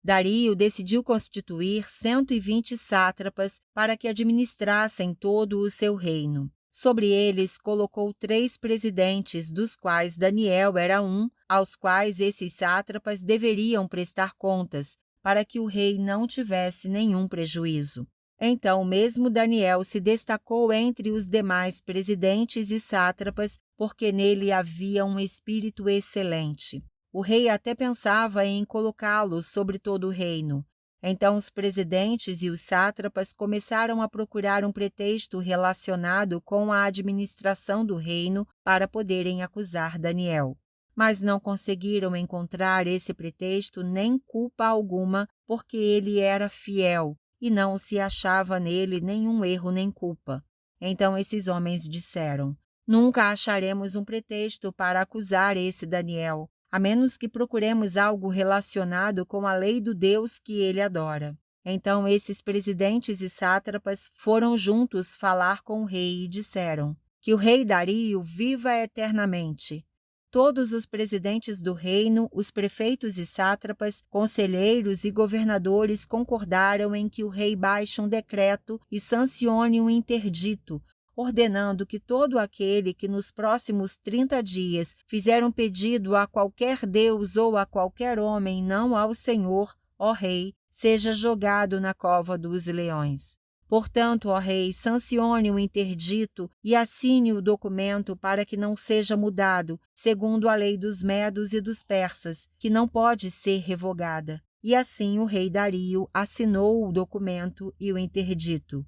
Dario decidiu constituir 120 sátrapas para que administrassem todo o seu reino. Sobre eles colocou 3 presidentes, dos quais Daniel era um, aos quais esses sátrapas deveriam prestar contas, para que o rei não tivesse nenhum prejuízo. Então, mesmo Daniel se destacou entre os demais presidentes e sátrapas, porque nele havia um espírito excelente. O rei até pensava em colocá-lo sobre todo o reino. Então os presidentes e os sátrapas começaram a procurar um pretexto relacionado com a administração do reino para poderem acusar Daniel. Mas não conseguiram encontrar esse pretexto nem culpa alguma, porque ele era fiel e não se achava nele nenhum erro nem culpa. Então esses homens disseram: Nunca acharemos um pretexto para acusar esse Daniel, a menos que procuremos algo relacionado com a lei do Deus que ele adora. Então esses presidentes e sátrapas foram juntos falar com o rei e disseram: Que o rei Dario viva eternamente. Todos os presidentes do reino, os prefeitos e sátrapas, conselheiros e governadores concordaram em que o rei baixe um decreto e sancione um interdito, ordenando que todo aquele que nos próximos 30 dias fizer um pedido a qualquer deus ou a qualquer homem, não ao Senhor, ó rei, seja jogado na cova dos leões. Portanto, ó rei, sancione o interdito e assine o documento para que não seja mudado, segundo a lei dos medos e dos persas, que não pode ser revogada. E assim o rei Dario assinou o documento e o interdito.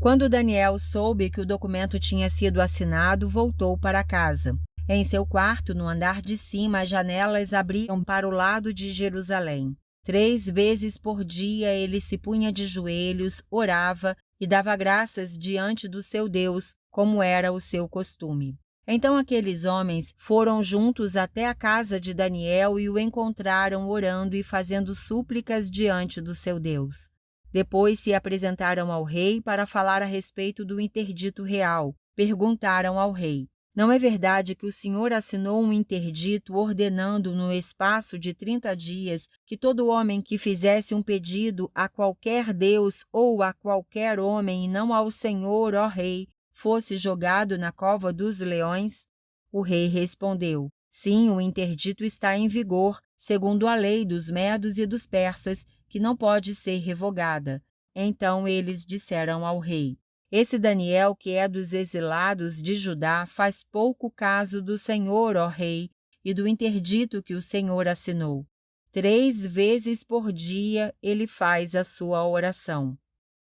Quando Daniel soube que o documento tinha sido assinado, voltou para casa. Em seu quarto, no andar de cima, as janelas abriam para o lado de Jerusalém. 3 vezes por dia ele se punha de joelhos, orava e dava graças diante do seu Deus, como era o seu costume. Então aqueles homens foram juntos até a casa de Daniel e o encontraram orando e fazendo súplicas diante do seu Deus. Depois se apresentaram ao rei para falar a respeito do interdito real. Perguntaram ao rei: Não é verdade que o Senhor assinou um interdito ordenando no espaço de 30 dias que todo homem que fizesse um pedido a qualquer deus ou a qualquer homem e não ao Senhor, ó rei, fosse jogado na cova dos leões? O rei respondeu: Sim, o interdito está em vigor, segundo a lei dos medos e dos persas, que não pode ser revogada. Então eles disseram ao rei: Esse Daniel, que é dos exilados de Judá, faz pouco caso do Senhor, ó rei, e do interdito que o Senhor assinou. 3 vezes por dia ele faz a sua oração.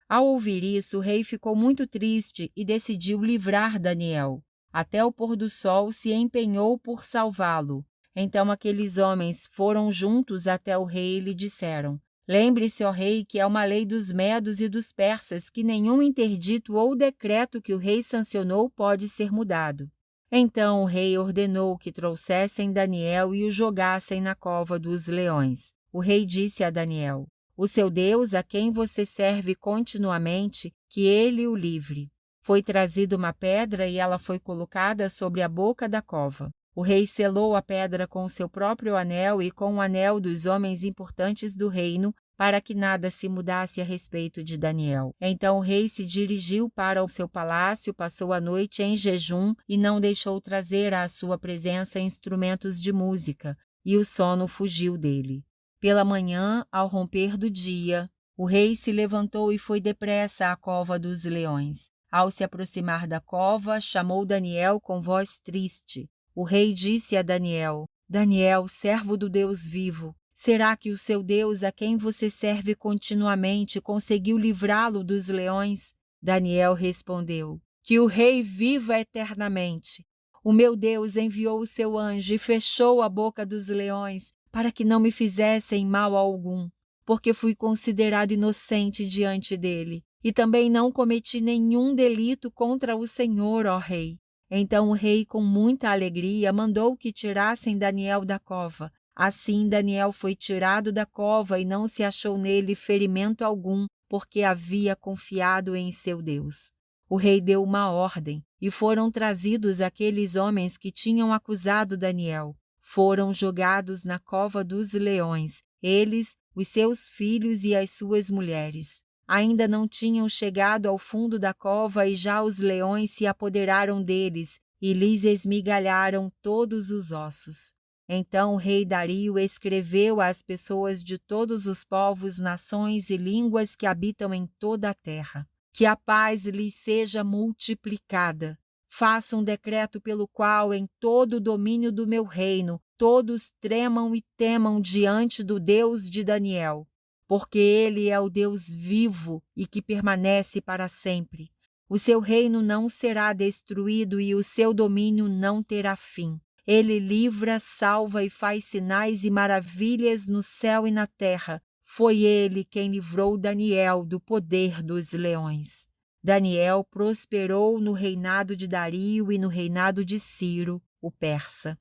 Ao ouvir isso, o rei ficou muito triste e decidiu livrar Daniel. até o pôr do sol se empenhou por salvá-lo. Então aqueles homens foram juntos até o rei e lhe disseram: Lembre-se, ó rei, que é uma lei dos medos e dos persas que nenhum interdito ou decreto que o rei sancionou pode ser mudado. Então o rei ordenou que trouxessem Daniel e o jogassem na cova dos leões. O rei disse a Daniel: O seu Deus, a quem você serve continuamente, que ele o livre. Foi trazida uma pedra e ela foi colocada sobre a boca da cova. O rei selou a pedra com o seu próprio anel e com o anel dos homens importantes do reino, para que nada se mudasse a respeito de Daniel. Então o rei se dirigiu para o seu palácio, passou a noite em jejum e não deixou trazer à sua presença instrumentos de música, e o sono fugiu dele. Pela manhã, ao romper do dia, o rei se levantou e foi depressa à cova dos leões. Ao se aproximar da cova, chamou Daniel com voz triste. O rei disse a Daniel: Daniel, servo do Deus vivo, será que o seu Deus, a quem você serve continuamente, conseguiu livrá-lo dos leões? Daniel respondeu: Que o rei viva eternamente. O meu Deus enviou o seu anjo e fechou a boca dos leões para que não me fizessem mal algum, porque fui considerado inocente diante dele, e também não cometi nenhum delito contra o Senhor, ó rei. Então o rei, com muita alegria, mandou que tirassem Daniel da cova. Assim Daniel foi tirado da cova e não se achou nele ferimento algum, porque havia confiado em seu Deus. O rei deu uma ordem, e foram trazidos aqueles homens que tinham acusado Daniel. Foram jogados na cova dos leões, eles, os seus filhos e as suas mulheres. Ainda não tinham chegado ao fundo da cova e já os leões se apoderaram deles e lhes esmigalharam todos os ossos. Então o rei Dario escreveu às pessoas de todos os povos, nações e línguas que habitam em toda a terra: que a paz lhes seja multiplicada. Faça um decreto pelo qual, em todo o domínio do meu reino, todos tremam e temam diante do Deus de Daniel, porque ele é o Deus vivo e que permanece para sempre. O seu reino não será destruído e o seu domínio não terá fim. Ele livra, salva e faz sinais e maravilhas no céu e na terra. Foi ele quem livrou Daniel do poder dos leões. Daniel prosperou no reinado de Dario e no reinado de Ciro, o persa.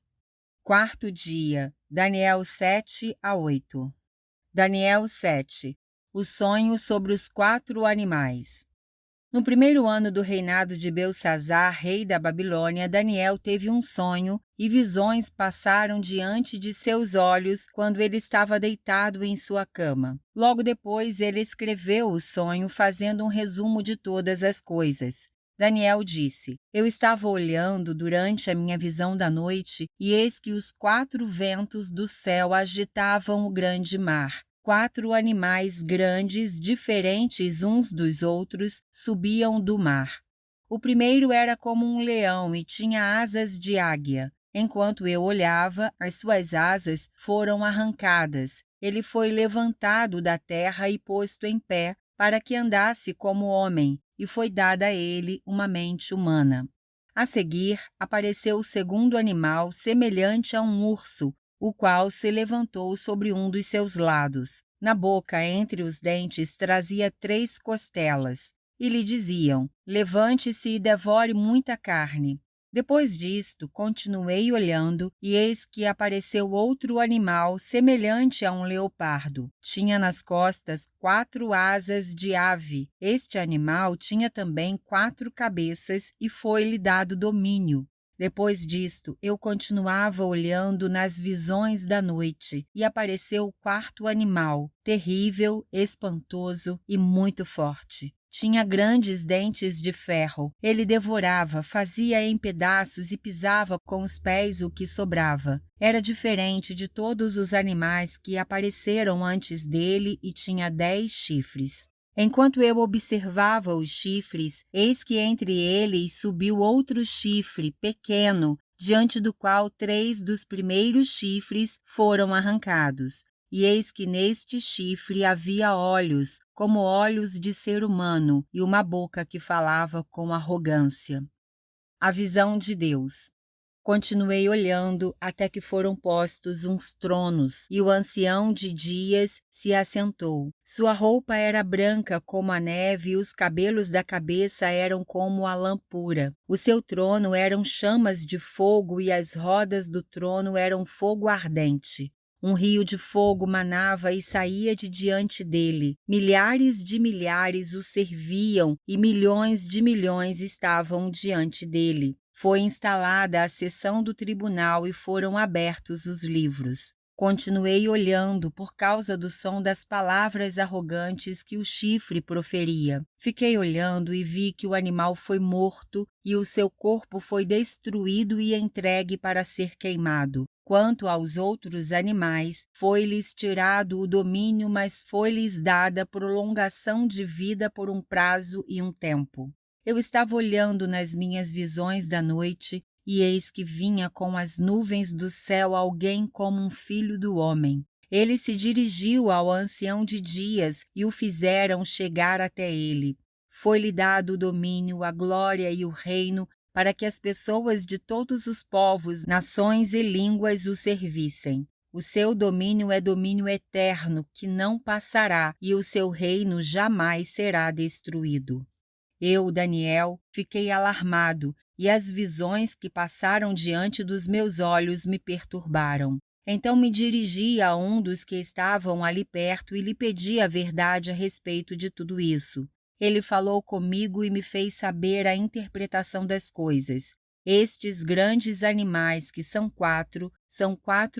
Quarto dia, Daniel 7-8. Daniel 7. O sonho sobre os 4 animais. No primeiro ano do reinado de Belsazzar, rei da Babilônia, Daniel teve um sonho e visões passaram diante de seus olhos quando ele estava deitado em sua cama. Logo depois, ele escreveu o sonho, fazendo um resumo de todas as coisas. Daniel disse: Eu estava olhando durante a minha visão da noite, e eis que os 4 ventos do céu agitavam o grande mar. 4 animais grandes, diferentes uns dos outros, subiam do mar. O primeiro era como um leão e tinha asas de águia. Enquanto eu olhava, as suas asas foram arrancadas. Ele foi levantado da terra e posto em pé, para que andasse como homem, e foi dada a ele uma mente humana. A seguir, apareceu o segundo animal, semelhante a um urso, o qual se levantou sobre um dos seus lados. Na boca, entre os dentes, trazia 3 costelas, e lhe diziam: Levante-se e devore muita carne. Depois disto, continuei olhando, e eis que apareceu outro animal, semelhante a um leopardo. Tinha nas costas 4 asas de ave. Este animal tinha também 4 cabeças, e foi-lhe dado domínio. Depois disto, eu continuava olhando nas visões da noite, e apareceu o 4º animal, terrível, espantoso e muito forte. Tinha grandes dentes de ferro. Ele devorava, fazia em pedaços e pisava com os pés o que sobrava. Era diferente de todos os animais que apareceram antes dele e tinha 10 chifres. Enquanto eu observava os chifres, eis que entre eles subiu outro chifre, pequeno, diante do qual 3 dos primeiros chifres foram arrancados. E eis que neste chifre havia olhos, como olhos de ser humano, e uma boca que falava com arrogância. A visão de Deus. Continuei olhando até que foram postos uns tronos, e o ancião de dias se assentou. Sua roupa era branca como a neve, e os cabelos da cabeça eram como a lã pura. O seu trono eram chamas de fogo, e as rodas do trono eram fogo ardente. Um rio de fogo manava e saía de diante dele. Milhares de milhares o serviam, e milhões de milhões estavam diante dele. Foi instalada a sessão do tribunal e foram abertos os livros. Continuei olhando por causa do som das palavras arrogantes que o chifre proferia. Fiquei olhando e vi que o animal foi morto e o seu corpo foi destruído e entregue para ser queimado. Quanto aos outros animais, foi-lhes tirado o domínio, mas foi-lhes dada prolongação de vida por um prazo e um tempo. Eu estava olhando nas minhas visões da noite, e eis que vinha com as nuvens do céu alguém como um filho do homem. Ele se dirigiu ao ancião de dias e o fizeram chegar até ele. Foi-lhe dado o domínio, a glória e o reino, para que as pessoas de todos os povos, nações e línguas o servissem. O seu domínio é domínio eterno, que não passará, e o seu reino jamais será destruído. Eu, Daniel, fiquei alarmado, e as visões que passaram diante dos meus olhos me perturbaram. Então me dirigi a um dos que estavam ali perto e lhe pedi a verdade a respeito de tudo isso. Ele falou comigo e me fez saber a interpretação das coisas. Estes grandes animais, que são 4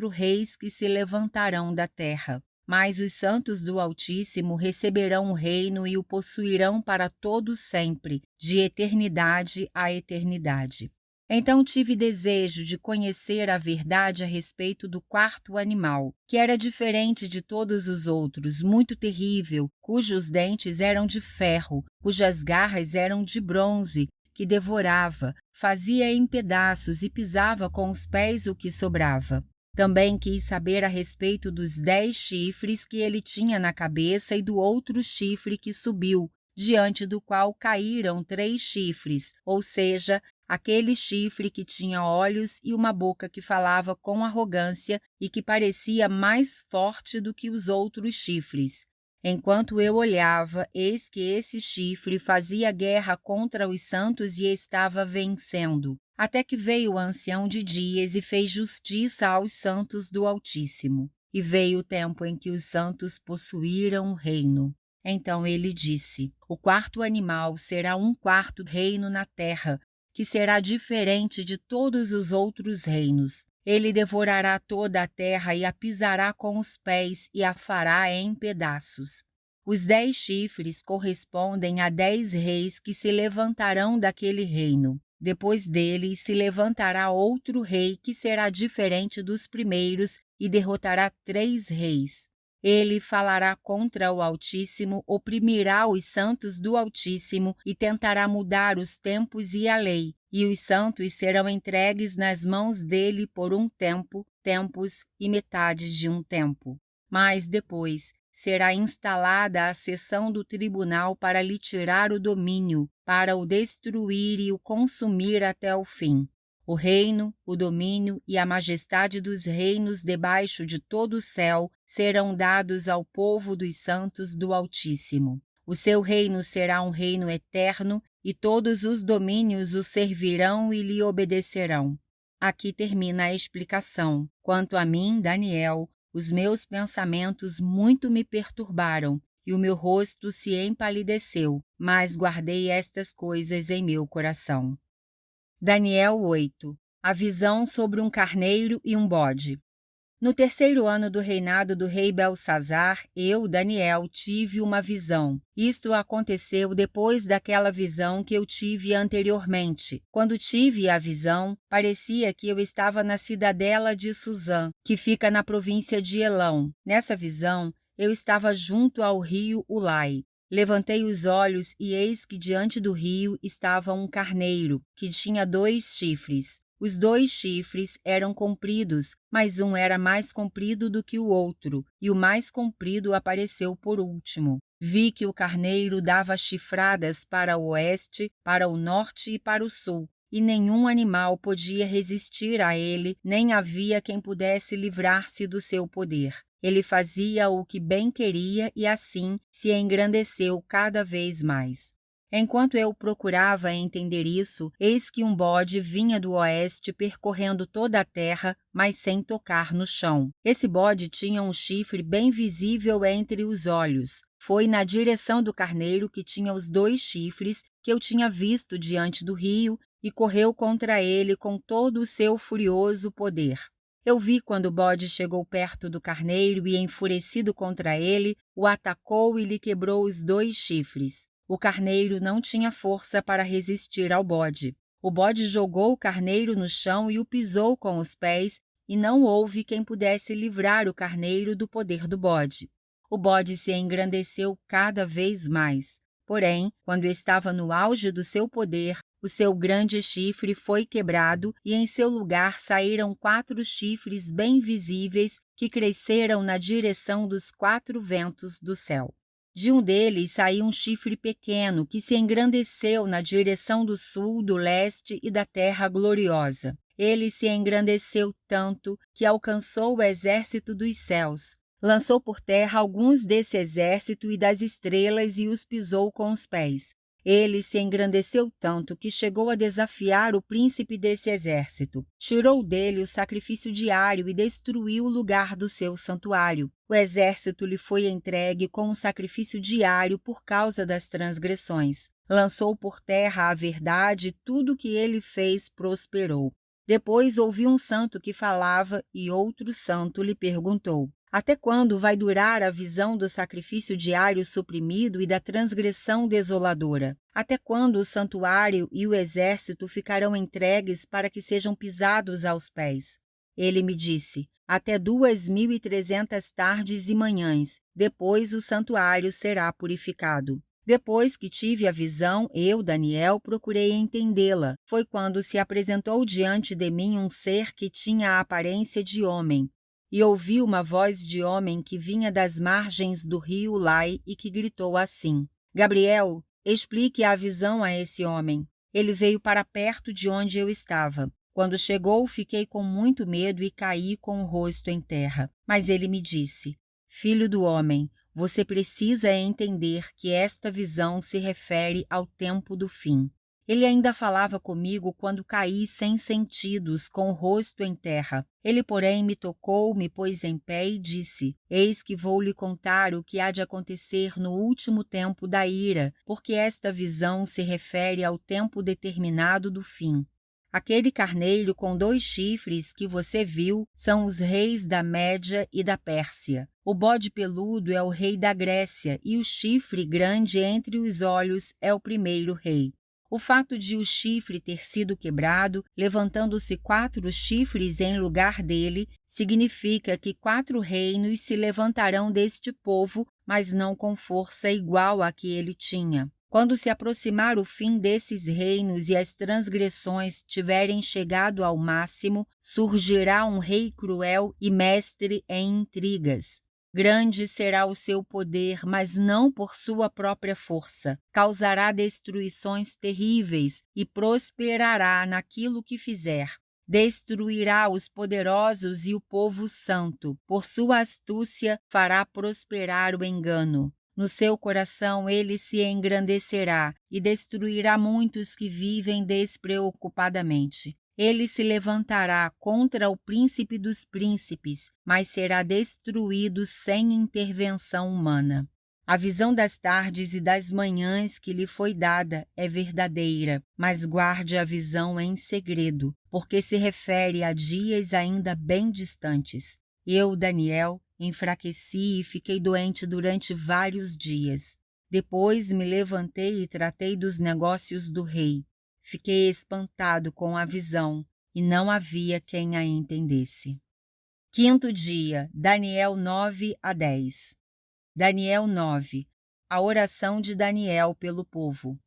reis que se levantarão da terra. Mas os santos do Altíssimo receberão o reino e o possuirão para todo sempre, de eternidade a eternidade. Então tive desejo de conhecer a verdade a respeito do 4º animal, que era diferente de todos os outros, muito terrível, cujos dentes eram de ferro, cujas garras eram de bronze, que devorava, fazia em pedaços e pisava com os pés o que sobrava. Também quis saber a respeito dos 10 chifres que ele tinha na cabeça e do outro chifre que subiu, diante do qual caíram 3 chifres, ou seja, aquele chifre que tinha olhos e uma boca que falava com arrogância e que parecia mais forte do que os outros chifres. Enquanto eu olhava, eis que esse chifre fazia guerra contra os santos e estava vencendo. Até que veio o ancião de dias e fez justiça aos santos do Altíssimo. E veio o tempo em que os santos possuíram o reino. Então ele disse: o 4º animal será um 4º reino na terra, que será diferente de todos os outros reinos. Ele devorará toda a terra e a pisará com os pés e a fará em pedaços. Os 10 chifres correspondem a 10 reis que se levantarão daquele reino. Depois dele se levantará outro rei que será diferente dos primeiros e derrotará 3 reis. Ele falará contra o Altíssimo, oprimirá os santos do Altíssimo e tentará mudar os tempos e a lei. E os santos serão entregues nas mãos dele por um tempo, tempos e metade de um tempo. Mas depois será instalada a sessão do tribunal para lhe tirar o domínio, para o destruir e o consumir até o fim. O reino, o domínio e a majestade dos reinos debaixo de todo o céu serão dados ao povo dos santos do Altíssimo. O seu reino será um reino eterno e todos os domínios o servirão e lhe obedecerão. Aqui termina a explicação. Quanto a mim, Daniel, os meus pensamentos muito me perturbaram e o meu rosto se empalideceu, mas guardei estas coisas em meu coração. Daniel 8. A visão sobre um carneiro e um bode. No 3º ano do reinado do rei Belsazar, eu, Daniel, tive uma visão. Isto aconteceu depois daquela visão que eu tive anteriormente. Quando tive a visão, parecia que eu estava na cidadela de Suzã, que fica na província de Elão. Nessa visão, eu estava junto ao rio Ulai. Levantei os olhos e eis que diante do rio estava um carneiro, que tinha 2 chifres. Os 2 chifres eram compridos, mas um era mais comprido do que o outro, e o mais comprido apareceu por último. Vi que o carneiro dava chifradas para o oeste, para o norte e para o sul, e nenhum animal podia resistir a ele, nem havia quem pudesse livrar-se do seu poder. Ele fazia o que bem queria e assim se engrandeceu cada vez mais. Enquanto eu procurava entender isso, eis que um bode vinha do oeste percorrendo toda a terra, mas sem tocar no chão. Esse bode tinha um chifre bem visível entre os olhos. Foi na direção do carneiro que tinha os 2 chifres que eu tinha visto diante do rio e correu contra ele com todo o seu furioso poder. Eu vi quando o bode chegou perto do carneiro e, enfurecido contra ele, o atacou e lhe quebrou os 2 chifres. O carneiro não tinha força para resistir ao bode. O bode jogou o carneiro no chão e o pisou com os pés, e não houve quem pudesse livrar o carneiro do poder do bode. O bode se engrandeceu cada vez mais. Porém, quando estava no auge do seu poder, o seu grande chifre foi quebrado e em seu lugar saíram 4 chifres bem visíveis que cresceram na direção dos 4 ventos do céu. De um deles saiu um chifre pequeno que se engrandeceu na direção do sul, do leste e da terra gloriosa. Ele se engrandeceu tanto que alcançou o exército dos céus. Lançou por terra alguns desse exército e das estrelas e os pisou com os pés. Ele se engrandeceu tanto que chegou a desafiar o príncipe desse exército. Tirou dele o sacrifício diário e destruiu o lugar do seu santuário. O exército lhe foi entregue com um sacrifício diário por causa das transgressões. Lançou por terra a verdade e tudo o que ele fez prosperou. Depois ouviu um santo que falava e outro santo lhe perguntou: até quando vai durar a visão do sacrifício diário suprimido e da transgressão desoladora? Até quando o santuário e o exército ficarão entregues para que sejam pisados aos pés? Ele me disse: até 2.300 tardes e manhãs, depois o santuário será purificado. Depois que tive a visão, eu, Daniel, procurei entendê-la. Foi quando se apresentou diante de mim um ser que tinha a aparência de homem. E ouvi uma voz de homem que vinha das margens do rio Ulai e que gritou assim: Gabriel, explique a visão a esse homem. Ele veio para perto de onde eu estava. Quando chegou, fiquei com muito medo e caí com o rosto em terra. Mas ele me disse: Filho do homem, você precisa entender que esta visão se refere ao tempo do fim. Ele ainda falava comigo quando caí sem sentidos, com o rosto em terra. Ele, porém, me tocou, me pôs em pé e disse: Eis que vou lhe contar o que há de acontecer no último tempo da ira, porque esta visão se refere ao tempo determinado do fim. Aquele carneiro com 2 chifres que você viu são os reis da Média e da Pérsia. O bode peludo é o rei da Grécia e o chifre grande entre os olhos é o primeiro rei. O fato de o chifre ter sido quebrado, levantando-se 4 chifres em lugar dele, significa que 4 reinos se levantarão deste povo, mas não com força igual à que ele tinha. Quando se aproximar o fim desses reinos e as transgressões tiverem chegado ao máximo, surgirá um rei cruel e mestre em intrigas. Grande será o seu poder, mas não por sua própria força. Causará destruições terríveis e prosperará naquilo que fizer. Destruirá os poderosos e o povo santo. Por sua astúcia fará prosperar o engano. No seu coração ele se engrandecerá e destruirá muitos que vivem despreocupadamente. Ele se levantará contra o príncipe dos príncipes, mas será destruído sem intervenção humana. A visão das tardes e das manhãs que lhe foi dada é verdadeira, mas guarde a visão em segredo, porque se refere a dias ainda bem distantes. Eu, Daniel, enfraqueci e fiquei doente durante vários dias. Depois me levantei e tratei dos negócios do rei. Fiquei espantado com a visão, e não havia quem a entendesse. 5º dia, Daniel 9-10. Daniel 9. A oração de Daniel pelo povo.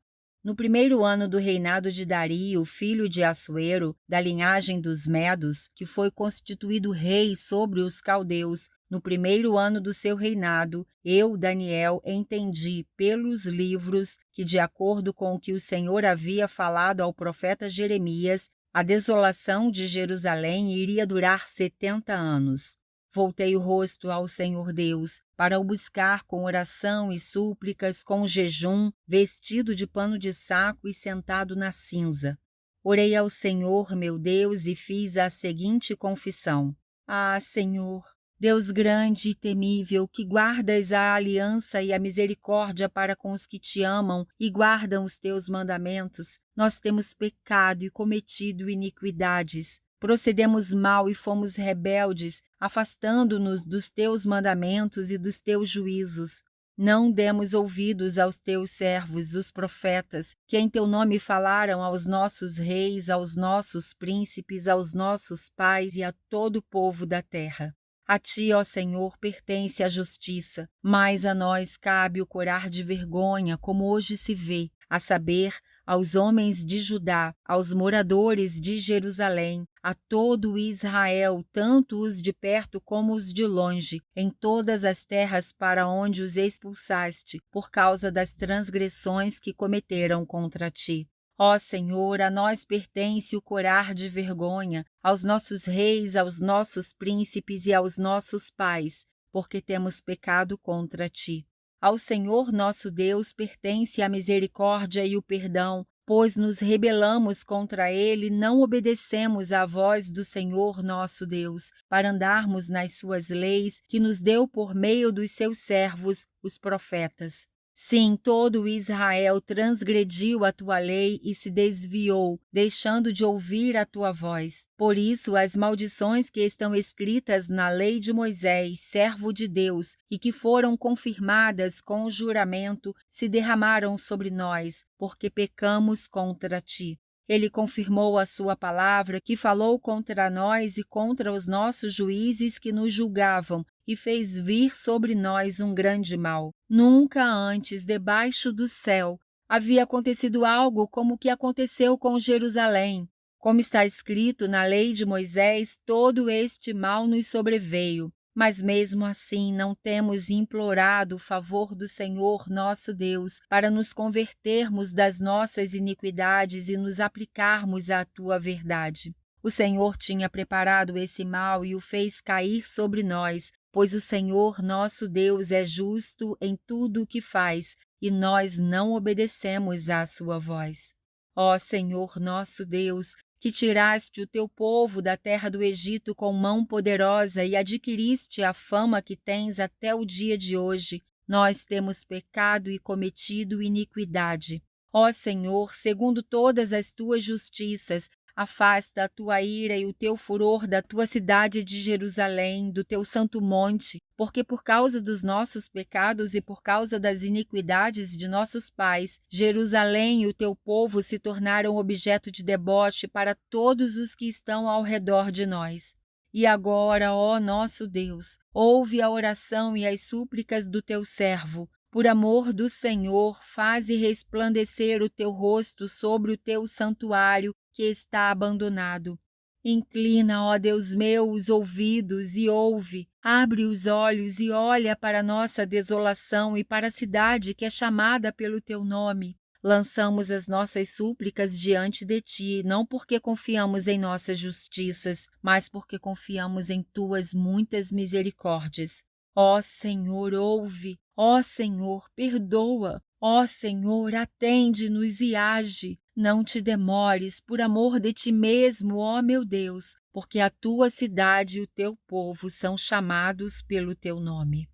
No primeiro ano do reinado de Dario, filho de Assuero, da linhagem dos Medos, que foi constituído rei sobre os caldeus, no primeiro ano do seu reinado, eu, Daniel, entendi pelos livros que, de acordo com o que o Senhor havia falado ao profeta Jeremias, a desolação de Jerusalém iria durar 70 anos. Voltei o rosto ao Senhor Deus, para o buscar com oração e súplicas, com jejum, vestido de pano de saco e sentado na cinza. Orei ao Senhor, meu Deus, e fiz a seguinte confissão: Ah, Senhor, Deus grande e temível, que guardas a aliança e a misericórdia para com os que te amam e guardam os teus mandamentos, nós temos pecado e cometido iniquidades. Procedemos mal e fomos rebeldes, afastando-nos dos teus mandamentos e dos teus juízos. Não demos ouvidos aos teus servos, os profetas, que em teu nome falaram aos nossos reis, aos nossos príncipes, aos nossos pais e a todo o povo da terra. A ti, ó Senhor, pertence a justiça, mas a nós cabe o corar de vergonha, como hoje se vê, a saber, aos homens de Judá, aos moradores de Jerusalém, a todo Israel, tanto os de perto como os de longe, em todas as terras para onde os expulsaste, por causa das transgressões que cometeram contra ti. Ó Senhor, a nós pertence o corar de vergonha, aos nossos reis, aos nossos príncipes e aos nossos pais, porque temos pecado contra ti. Ao Senhor nosso Deus pertence a misericórdia e o perdão, pois nos rebelamos contra ele e não obedecemos à voz do Senhor nosso Deus, para andarmos nas suas leis que nos deu por meio dos seus servos, os profetas. Sim, todo Israel transgrediu a tua lei e se desviou, deixando de ouvir a tua voz. Por isso, as maldições que estão escritas na lei de Moisés, servo de Deus, e que foram confirmadas com o juramento, se derramaram sobre nós, porque pecamos contra ti. Ele confirmou a sua palavra, que falou contra nós e contra os nossos juízes que nos julgavam, e fez vir sobre nós um grande mal. Nunca antes, debaixo do céu, havia acontecido algo como o que aconteceu com Jerusalém. Como está escrito na lei de Moisés, todo este mal nos sobreveio. Mas mesmo assim não temos implorado o favor do Senhor nosso Deus para nos convertermos das nossas iniquidades e nos aplicarmos à tua verdade. O Senhor tinha preparado esse mal e o fez cair sobre nós, pois o Senhor nosso Deus é justo em tudo o que faz, e nós não obedecemos à sua voz. Ó Senhor nosso Deus, que tiraste o teu povo da terra do Egito com mão poderosa e adquiriste a fama que tens até o dia de hoje, nós temos pecado e cometido iniquidade. Ó Senhor, segundo todas as tuas justiças, afasta a tua ira e o teu furor da tua cidade de Jerusalém, do teu santo monte, porque por causa dos nossos pecados e por causa das iniquidades de nossos pais, Jerusalém e o teu povo se tornaram objeto de deboche para todos os que estão ao redor de nós. E agora, ó nosso Deus, ouve a oração e as súplicas do teu servo. Por amor do Senhor, faze resplandecer o teu rosto sobre o teu santuário que está abandonado. Inclina, ó Deus meu, os ouvidos e ouve. Abre os olhos e olha para a nossa desolação e para a cidade que é chamada pelo teu nome. Lançamos as nossas súplicas diante de ti, não porque confiamos em nossas justiças, mas porque confiamos em tuas muitas misericórdias. Ó Senhor, ouve. Ó Senhor, perdoa. Ó Senhor, atende-nos e age. Não te demores, por amor de ti mesmo, ó meu Deus, porque a tua cidade e o teu povo são chamados pelo teu nome.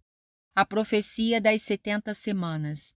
A profecia das 70 semanas.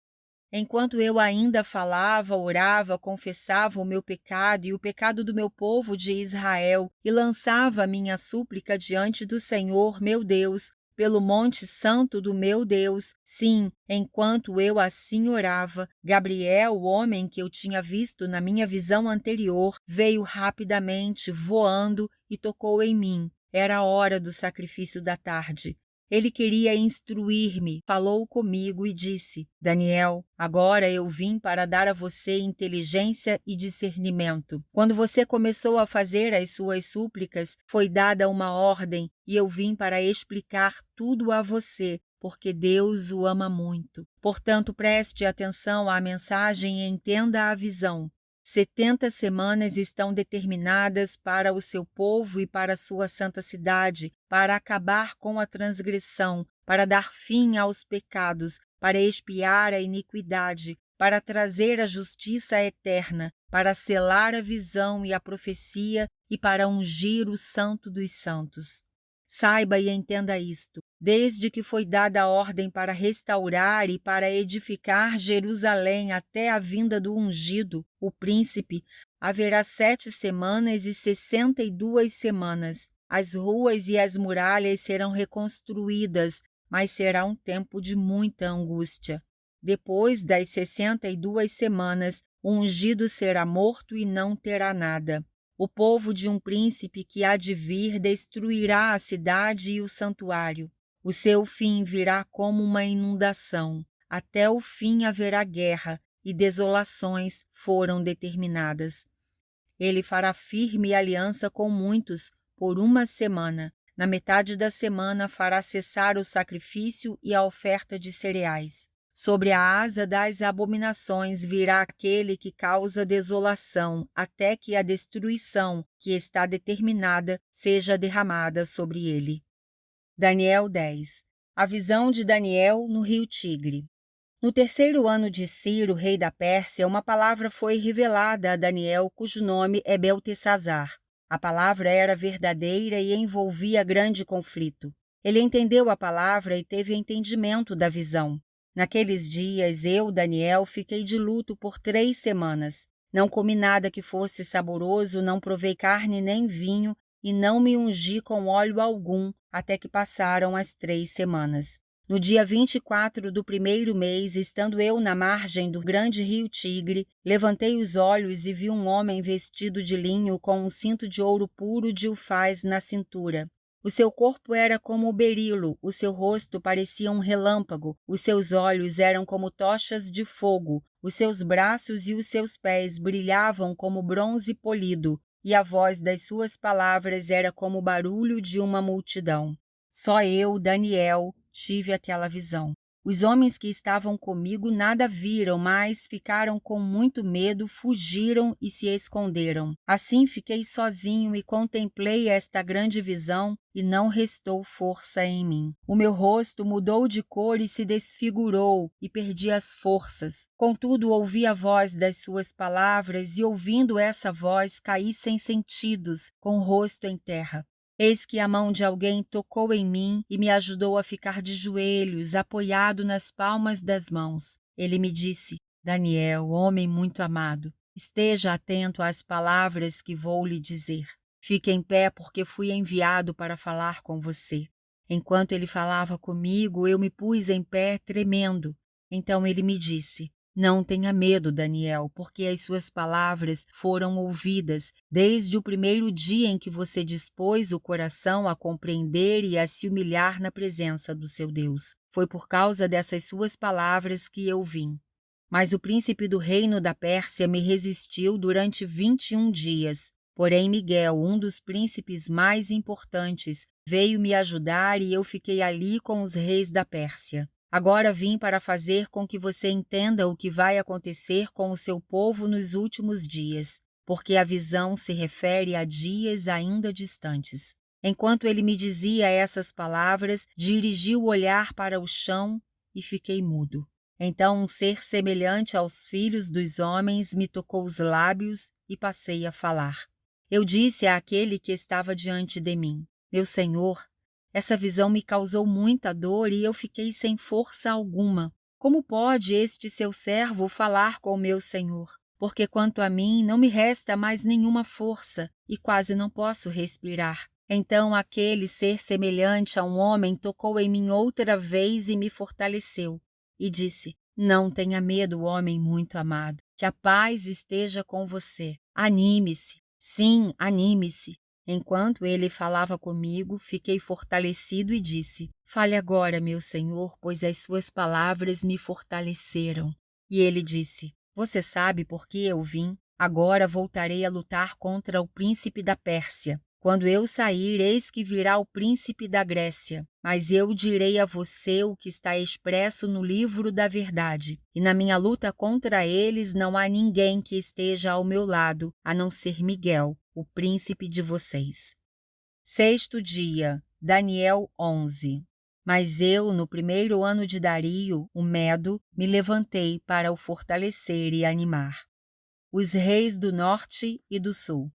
Enquanto eu ainda falava, orava, confessava o meu pecado e o pecado do meu povo de Israel, e lançava a minha súplica diante do Senhor, meu Deus, pelo monte santo do meu Deus. Sim, enquanto eu assim orava, Gabriel, o homem que eu tinha visto na minha visão anterior, veio rapidamente, voando, e tocou em mim. Era a hora do sacrifício da tarde. Ele queria instruir-me, falou comigo e disse: Daniel, agora eu vim para dar a você inteligência e discernimento. Quando você começou a fazer as suas súplicas, foi dada uma ordem e eu vim para explicar tudo a você, porque Deus o ama muito. Portanto, preste atenção à mensagem e entenda a visão. 70 semanas estão determinadas para o seu povo e para a sua santa cidade, para acabar com a transgressão, para dar fim aos pecados, para expiar a iniquidade, para trazer a justiça eterna, para selar a visão e a profecia e para ungir o Santo dos Santos. Saiba e entenda isto. Desde que foi dada a ordem para restaurar e para edificar Jerusalém até a vinda do ungido, o príncipe, haverá 7 semanas e 62 semanas. As ruas e as muralhas serão reconstruídas, mas será um tempo de muita angústia. Depois das 62 semanas, o ungido será morto e não terá nada. O povo de um príncipe que há de vir destruirá a cidade e o santuário. O seu fim virá como uma inundação. Até o fim haverá guerra, e desolações foram determinadas. Ele fará firme aliança com muitos por 1 semana. Na metade da semana fará cessar o sacrifício e a oferta de cereais. Sobre a asa das abominações virá aquele que causa desolação, até que a destruição, que está determinada, seja derramada sobre ele. Daniel 10. A visão de Daniel no rio Tigre. No 3º ano de Ciro, rei da Pérsia, uma palavra foi revelada a Daniel, cujo nome é Beltesazar. A palavra era verdadeira e envolvia grande conflito. Ele entendeu a palavra e teve entendimento da visão. Naqueles dias, eu, Daniel, fiquei de luto por 3 semanas. Não comi nada que fosse saboroso, não provei carne nem vinho, e não me ungi com óleo algum, até que passaram as 3 semanas. No dia 24 do 1º mês, estando eu na margem do grande rio Tigre, levantei os olhos e vi um homem vestido de linho com um cinto de ouro puro de Ufaz na cintura. O seu corpo era como o berilo, o seu rosto parecia um relâmpago, os seus olhos eram como tochas de fogo, os seus braços e os seus pés brilhavam como bronze polido, e a voz das suas palavras era como o barulho de uma multidão. Só eu, Daniel, tive aquela visão. Os homens que estavam comigo nada viram, mas ficaram com muito medo, fugiram e se esconderam. Assim fiquei sozinho e contemplei esta grande visão, e não restou força em mim. O meu rosto mudou de cor e se desfigurou, e perdi as forças. Contudo, ouvi a voz das suas palavras, e ouvindo essa voz, caí sem sentidos, com o rosto em terra. Eis que a mão de alguém tocou em mim e me ajudou a ficar de joelhos, apoiado nas palmas das mãos. Ele me disse: Daniel, homem muito amado, esteja atento às palavras que vou lhe dizer. Fique em pé, porque fui enviado para falar com você. Enquanto ele falava comigo, eu me pus em pé, tremendo. Então ele me disse: Não tenha medo, Daniel, porque as suas palavras foram ouvidas desde o primeiro dia em que você dispôs o coração a compreender e a se humilhar na presença do seu Deus. Foi por causa dessas suas palavras que eu vim. Mas o príncipe do reino da Pérsia me resistiu durante 21 dias. Porém, Miguel, um dos príncipes mais importantes, veio me ajudar e eu fiquei ali com os reis da Pérsia. Agora vim para fazer com que você entenda o que vai acontecer com o seu povo nos últimos dias, porque a visão se refere a dias ainda distantes. Enquanto ele me dizia essas palavras, dirigi o olhar para o chão e fiquei mudo. Então um ser semelhante aos filhos dos homens me tocou os lábios e passei a falar. Eu disse àquele que estava diante de mim: Meu Senhor, essa visão me causou muita dor e eu fiquei sem força alguma. Como pode este seu servo falar com o meu Senhor? Porque quanto a mim, não me resta mais nenhuma força e quase não posso respirar. Então aquele ser semelhante a um homem tocou em mim outra vez e me fortaleceu. E disse: Não tenha medo, homem muito amado, que a paz esteja com você. Anime-se. Sim, anime-se. Enquanto ele falava comigo, fiquei fortalecido e disse: Fale agora, meu senhor, pois as suas palavras me fortaleceram. E ele disse: Você sabe por que eu vim? Agora voltarei a lutar contra o príncipe da Pérsia. Quando eu sair, eis que virá o príncipe da Grécia. Mas eu direi a você o que está expresso no livro da verdade. E na minha luta contra eles não há ninguém que esteja ao meu lado, a não ser Miguel, o príncipe de vocês. Sexto dia, Daniel 11. Mas eu, no primeiro ano de Dario, o Medo, me levantei para o fortalecer e animar os reis do norte e do sul.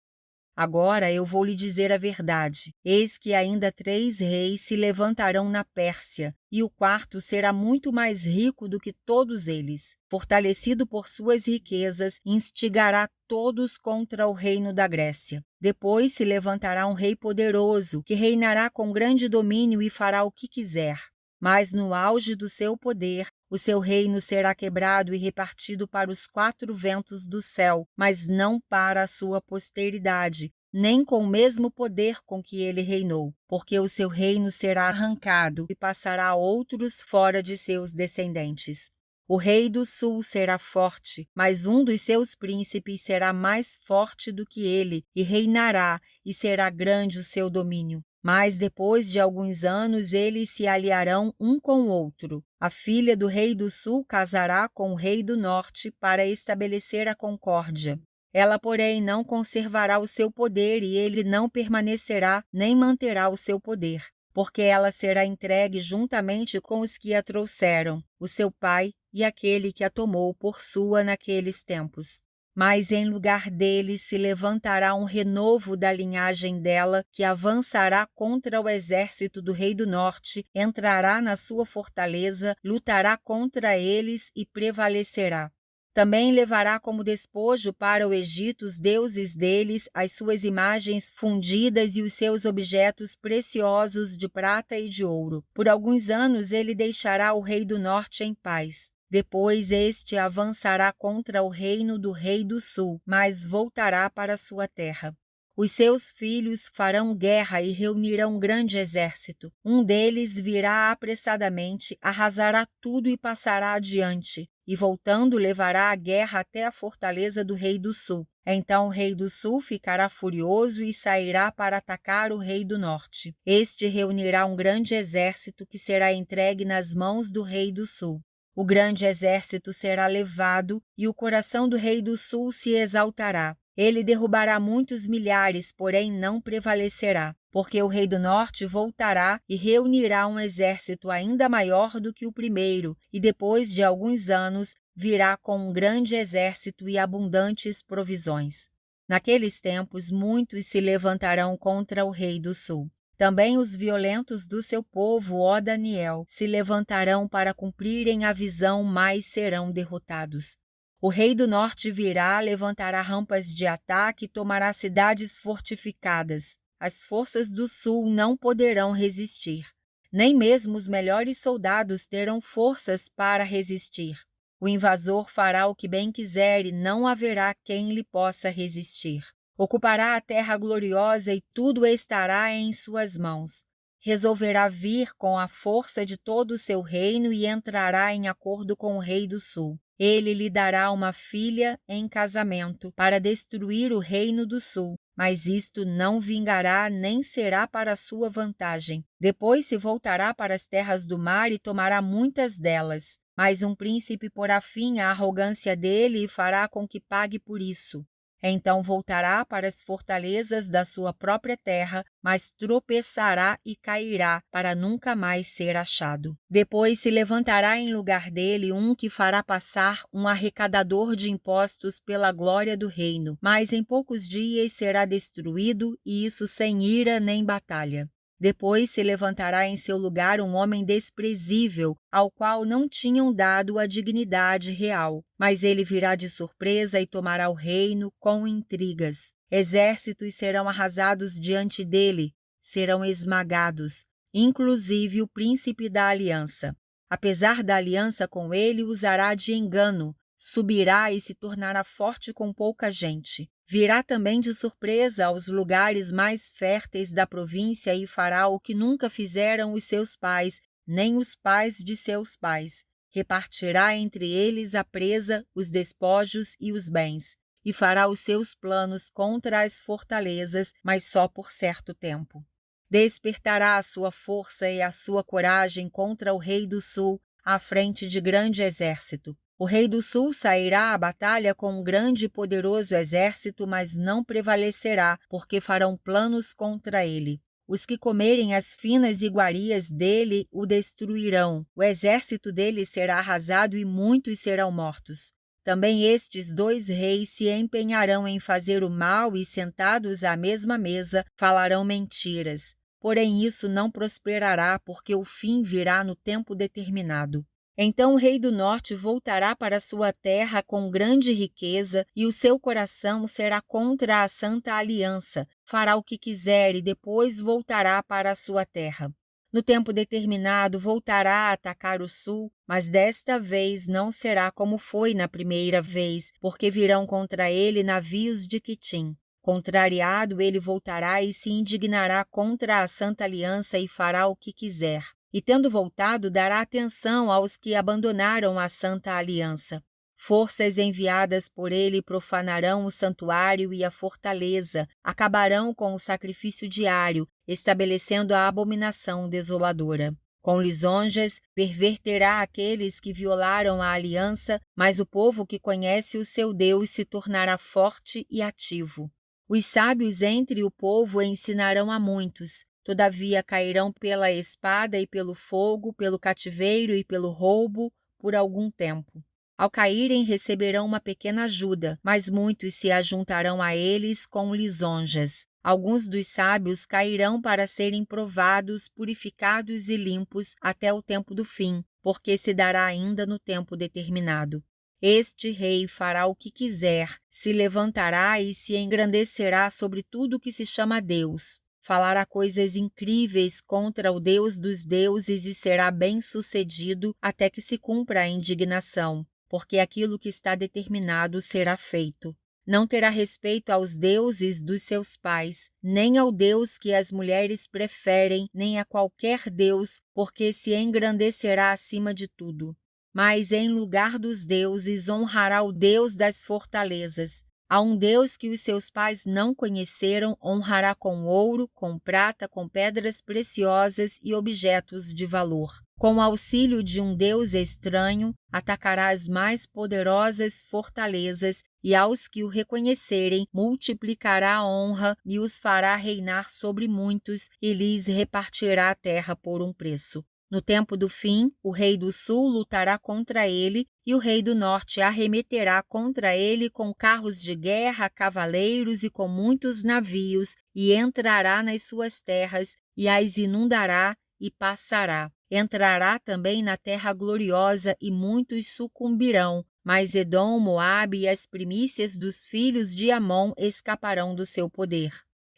Agora eu vou lhe dizer a verdade. Eis que ainda 3 reis se levantarão na Pérsia, e o quarto será muito mais rico do que todos eles. Fortalecido por suas riquezas, instigará todos contra o reino da Grécia. Depois se levantará um rei poderoso, que reinará com grande domínio e fará o que quiser. Mas no auge do seu poder, o seu reino será quebrado e repartido para os 4 ventos do céu, mas não para a sua posteridade, nem com o mesmo poder com que ele reinou, porque o seu reino será arrancado e passará a outros fora de seus descendentes. O rei do sul será forte, mas um dos seus príncipes será mais forte do que ele, e reinará, e será grande o seu domínio. Mas depois de alguns anos eles se aliarão um com o outro. A filha do rei do sul casará com o rei do norte para estabelecer a concórdia. Ela, porém, não conservará o seu poder e ele não permanecerá nem manterá o seu poder, porque ela será entregue juntamente com os que a trouxeram, o seu pai e aquele que a tomou por sua naqueles tempos. Mas em lugar dele se levantará um renovo da linhagem dela, que avançará contra o exército do rei do norte, entrará na sua fortaleza, lutará contra eles e prevalecerá. Também levará como despojo para o Egito os deuses deles, as suas imagens fundidas e os seus objetos preciosos de prata e de ouro. Por alguns anos ele deixará o rei do norte em paz. Depois este avançará contra o reino do rei do sul, mas voltará para sua terra. Os seus filhos farão guerra e reunirão um grande exército. Um deles virá apressadamente, arrasará tudo e passará adiante, e voltando levará a guerra até a fortaleza do rei do sul. Então o rei do sul ficará furioso e sairá para atacar o rei do norte. Este reunirá um grande exército que será entregue nas mãos do rei do sul. O grande exército será levado e o coração do rei do sul se exaltará. Ele derrubará muitos milhares, porém não prevalecerá, porque o rei do norte voltará e reunirá um exército ainda maior do que o primeiro, e depois de alguns anos virá com um grande exército e abundantes provisões. Naqueles tempos muitos se levantarão contra o rei do sul. Também os violentos do seu povo, ó Daniel, se levantarão para cumprirem a visão, mas serão derrotados. O rei do norte virá, levantará rampas de ataque e tomará cidades fortificadas. As forças do sul não poderão resistir. Nem mesmo os melhores soldados terão forças para resistir. O invasor fará o que bem quiser e não haverá quem lhe possa resistir. Ocupará a terra gloriosa e tudo estará em suas mãos. Resolverá vir com a força de todo o seu reino e entrará em acordo com o rei do sul. Ele lhe dará uma filha em casamento para destruir o reino do sul, mas isto não vingará nem será para sua vantagem. Depois se voltará para as terras do mar e tomará muitas delas. Mas um príncipe porá fim à arrogância dele e fará com que pague por isso. Então voltará para as fortalezas da sua própria terra, mas tropeçará e cairá para nunca mais ser achado. Depois se levantará em lugar dele um que fará passar um arrecadador de impostos pela glória do reino, mas em poucos dias será destruído, e isso sem ira nem batalha. Depois se levantará em seu lugar um homem desprezível, ao qual não tinham dado a dignidade real. Mas ele virá de surpresa e tomará o reino com intrigas. Exércitos serão arrasados diante dele, serão esmagados, inclusive o príncipe da aliança. Apesar da aliança com ele, usará de engano, subirá e se tornará forte com pouca gente. Virá também de surpresa aos lugares mais férteis da província e fará o que nunca fizeram os seus pais, nem os pais de seus pais. Repartirá entre eles a presa, os despojos e os bens, e fará os seus planos contra as fortalezas, mas só por certo tempo. Despertará a sua força e a sua coragem contra o rei do sul, à frente de grande exército. O rei do sul sairá à batalha com um grande e poderoso exército, mas não prevalecerá, porque farão planos contra ele. Os que comerem as finas iguarias dele o destruirão. O exército dele será arrasado e muitos serão mortos. Também estes dois reis se empenharão em fazer o mal e, sentados à mesma mesa, falarão mentiras. Porém, isso não prosperará, porque o fim virá no tempo determinado. Então o rei do norte voltará para sua terra com grande riqueza, e o seu coração será contra a Santa Aliança. Fará o que quiser e depois voltará para a sua terra. No tempo determinado voltará a atacar o sul, mas desta vez não será como foi na primeira vez, porque virão contra ele navios de Quitim. Contrariado, ele voltará e se indignará contra a Santa Aliança e fará o que quiser. E tendo voltado, dará atenção aos que abandonaram a Santa Aliança. Forças enviadas por ele profanarão o santuário e a fortaleza, acabarão com o sacrifício diário, estabelecendo a abominação desoladora. Com lisonjas, perverterá aqueles que violaram a aliança, mas o povo que conhece o seu Deus se tornará forte e ativo. Os sábios entre o povo ensinarão a muitos. Todavia cairão pela espada e pelo fogo, pelo cativeiro e pelo roubo, por algum tempo. Ao caírem, receberão uma pequena ajuda, mas muitos se ajuntarão a eles com lisonjas. Alguns dos sábios cairão para serem provados, purificados e limpos até o tempo do fim, porque se dará ainda no tempo determinado. Este rei fará o que quiser, se levantará e se engrandecerá sobre tudo que se chama Deus. Falará coisas incríveis contra o Deus dos deuses e será bem-sucedido até que se cumpra a indignação, porque aquilo que está determinado será feito. Não terá respeito aos deuses dos seus pais, nem ao Deus que as mulheres preferem, nem a qualquer Deus, porque se engrandecerá acima de tudo. Mas em lugar dos deuses honrará o Deus das fortalezas. A um Deus que os seus pais não conheceram, honrará com ouro, com prata, com pedras preciosas e objetos de valor. Com o auxílio de um Deus estranho, atacará as mais poderosas fortalezas e aos que o reconhecerem, multiplicará a honra e os fará reinar sobre muitos e lhes repartirá a terra por um preço. No tempo do fim, o rei do sul lutará contra ele e o rei do norte arremeterá contra ele com carros de guerra, cavaleiros e com muitos navios, e entrará nas suas terras e as inundará e passará. Entrará também na terra gloriosa e muitos sucumbirão, mas Edom, Moabe e as primícias dos filhos de Amon escaparão do seu poder.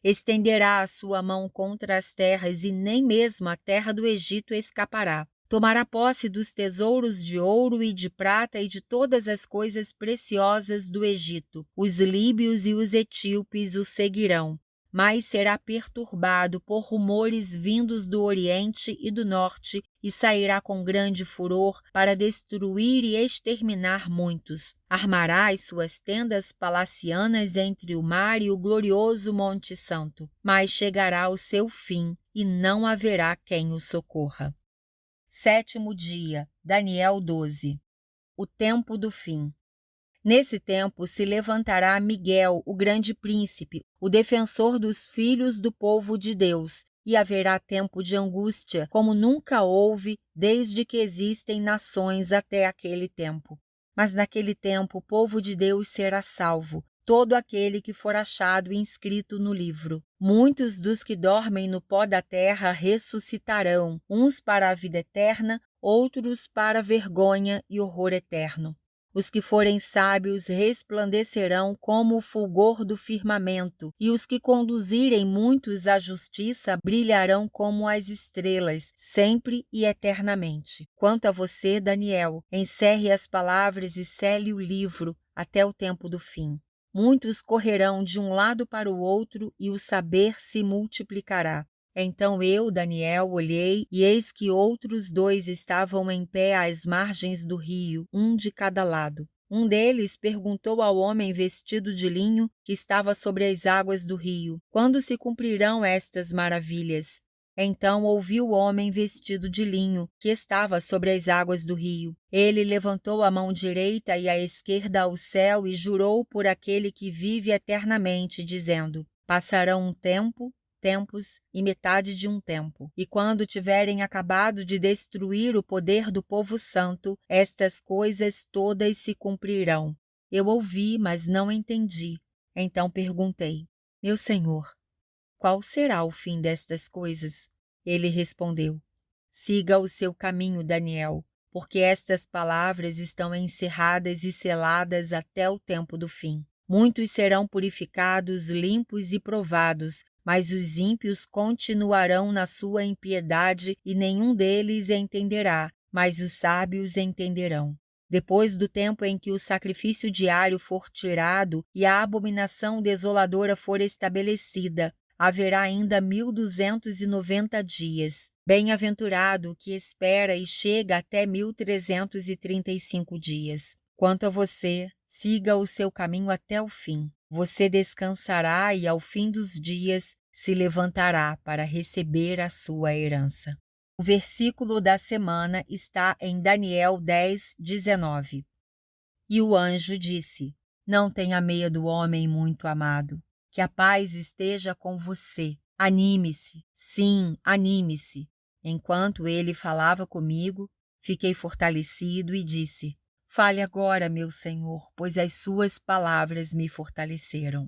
Estenderá a sua mão contra as terras e nem mesmo a terra do Egito escapará. Tomará posse dos tesouros de ouro e de prata e de todas as coisas preciosas do Egito. Os líbios e os etíopes o seguirão. Mas será perturbado por rumores vindos do Oriente e do Norte e sairá com grande furor para destruir e exterminar muitos. Armará as suas tendas palacianas entre o mar e o glorioso Monte Santo, mas chegará o seu fim e não haverá quem o socorra. 7º dia, Daniel 12. O tempo do fim. Nesse tempo se levantará Miguel, o grande príncipe, o defensor dos filhos do povo de Deus, e haverá tempo de angústia, como nunca houve desde que existem nações até aquele tempo. Mas naquele tempo o povo de Deus será salvo, todo aquele que for achado inscrito no livro. Muitos dos que dormem no pó da terra ressuscitarão, uns para a vida eterna, outros para vergonha e horror eterno. Os que forem sábios resplandecerão como o fulgor do firmamento, e os que conduzirem muitos à justiça brilharão como as estrelas, sempre e eternamente. Quanto a você, Daniel, encerre as palavras e cele o livro até o tempo do fim. Muitos correrão de um lado para o outro e o saber se multiplicará. Então eu, Daniel, olhei, e eis que outros 2 estavam em pé às margens do rio, um de cada lado. Um deles perguntou ao homem vestido de linho que estava sobre as águas do rio: quando se cumprirão estas maravilhas? Então ouvi o homem vestido de linho, que estava sobre as águas do rio. Ele levantou a mão direita e a esquerda ao céu e jurou por aquele que vive eternamente, dizendo: passarão um tempo, tempos e metade de um tempo. E quando tiverem acabado de destruir o poder do povo santo, estas coisas todas se cumprirão. Eu ouvi, mas não entendi. Então perguntei: meu senhor, qual será o fim destas coisas? Ele respondeu: siga o seu caminho, Daniel, porque estas palavras estão encerradas e seladas até o tempo do fim. Muitos serão purificados, limpos e provados, mas os ímpios continuarão na sua impiedade e nenhum deles entenderá, mas os sábios entenderão. Depois do tempo em que o sacrifício diário for tirado e a abominação desoladora for estabelecida, haverá ainda 1.290 dias. Bem-aventurado o que espera e chega até 1.335 dias. Quanto a você, siga o seu caminho até o fim. Você descansará e, ao fim dos dias, se levantará para receber a sua herança. O versículo da semana está em Daniel 10:19. E o anjo disse: não tenha medo, homem muito amado. Que a paz esteja com você. Anime-se, sim, anime-se. Enquanto ele falava comigo, fiquei fortalecido e disse: fale agora, meu Senhor, pois as suas palavras me fortaleceram.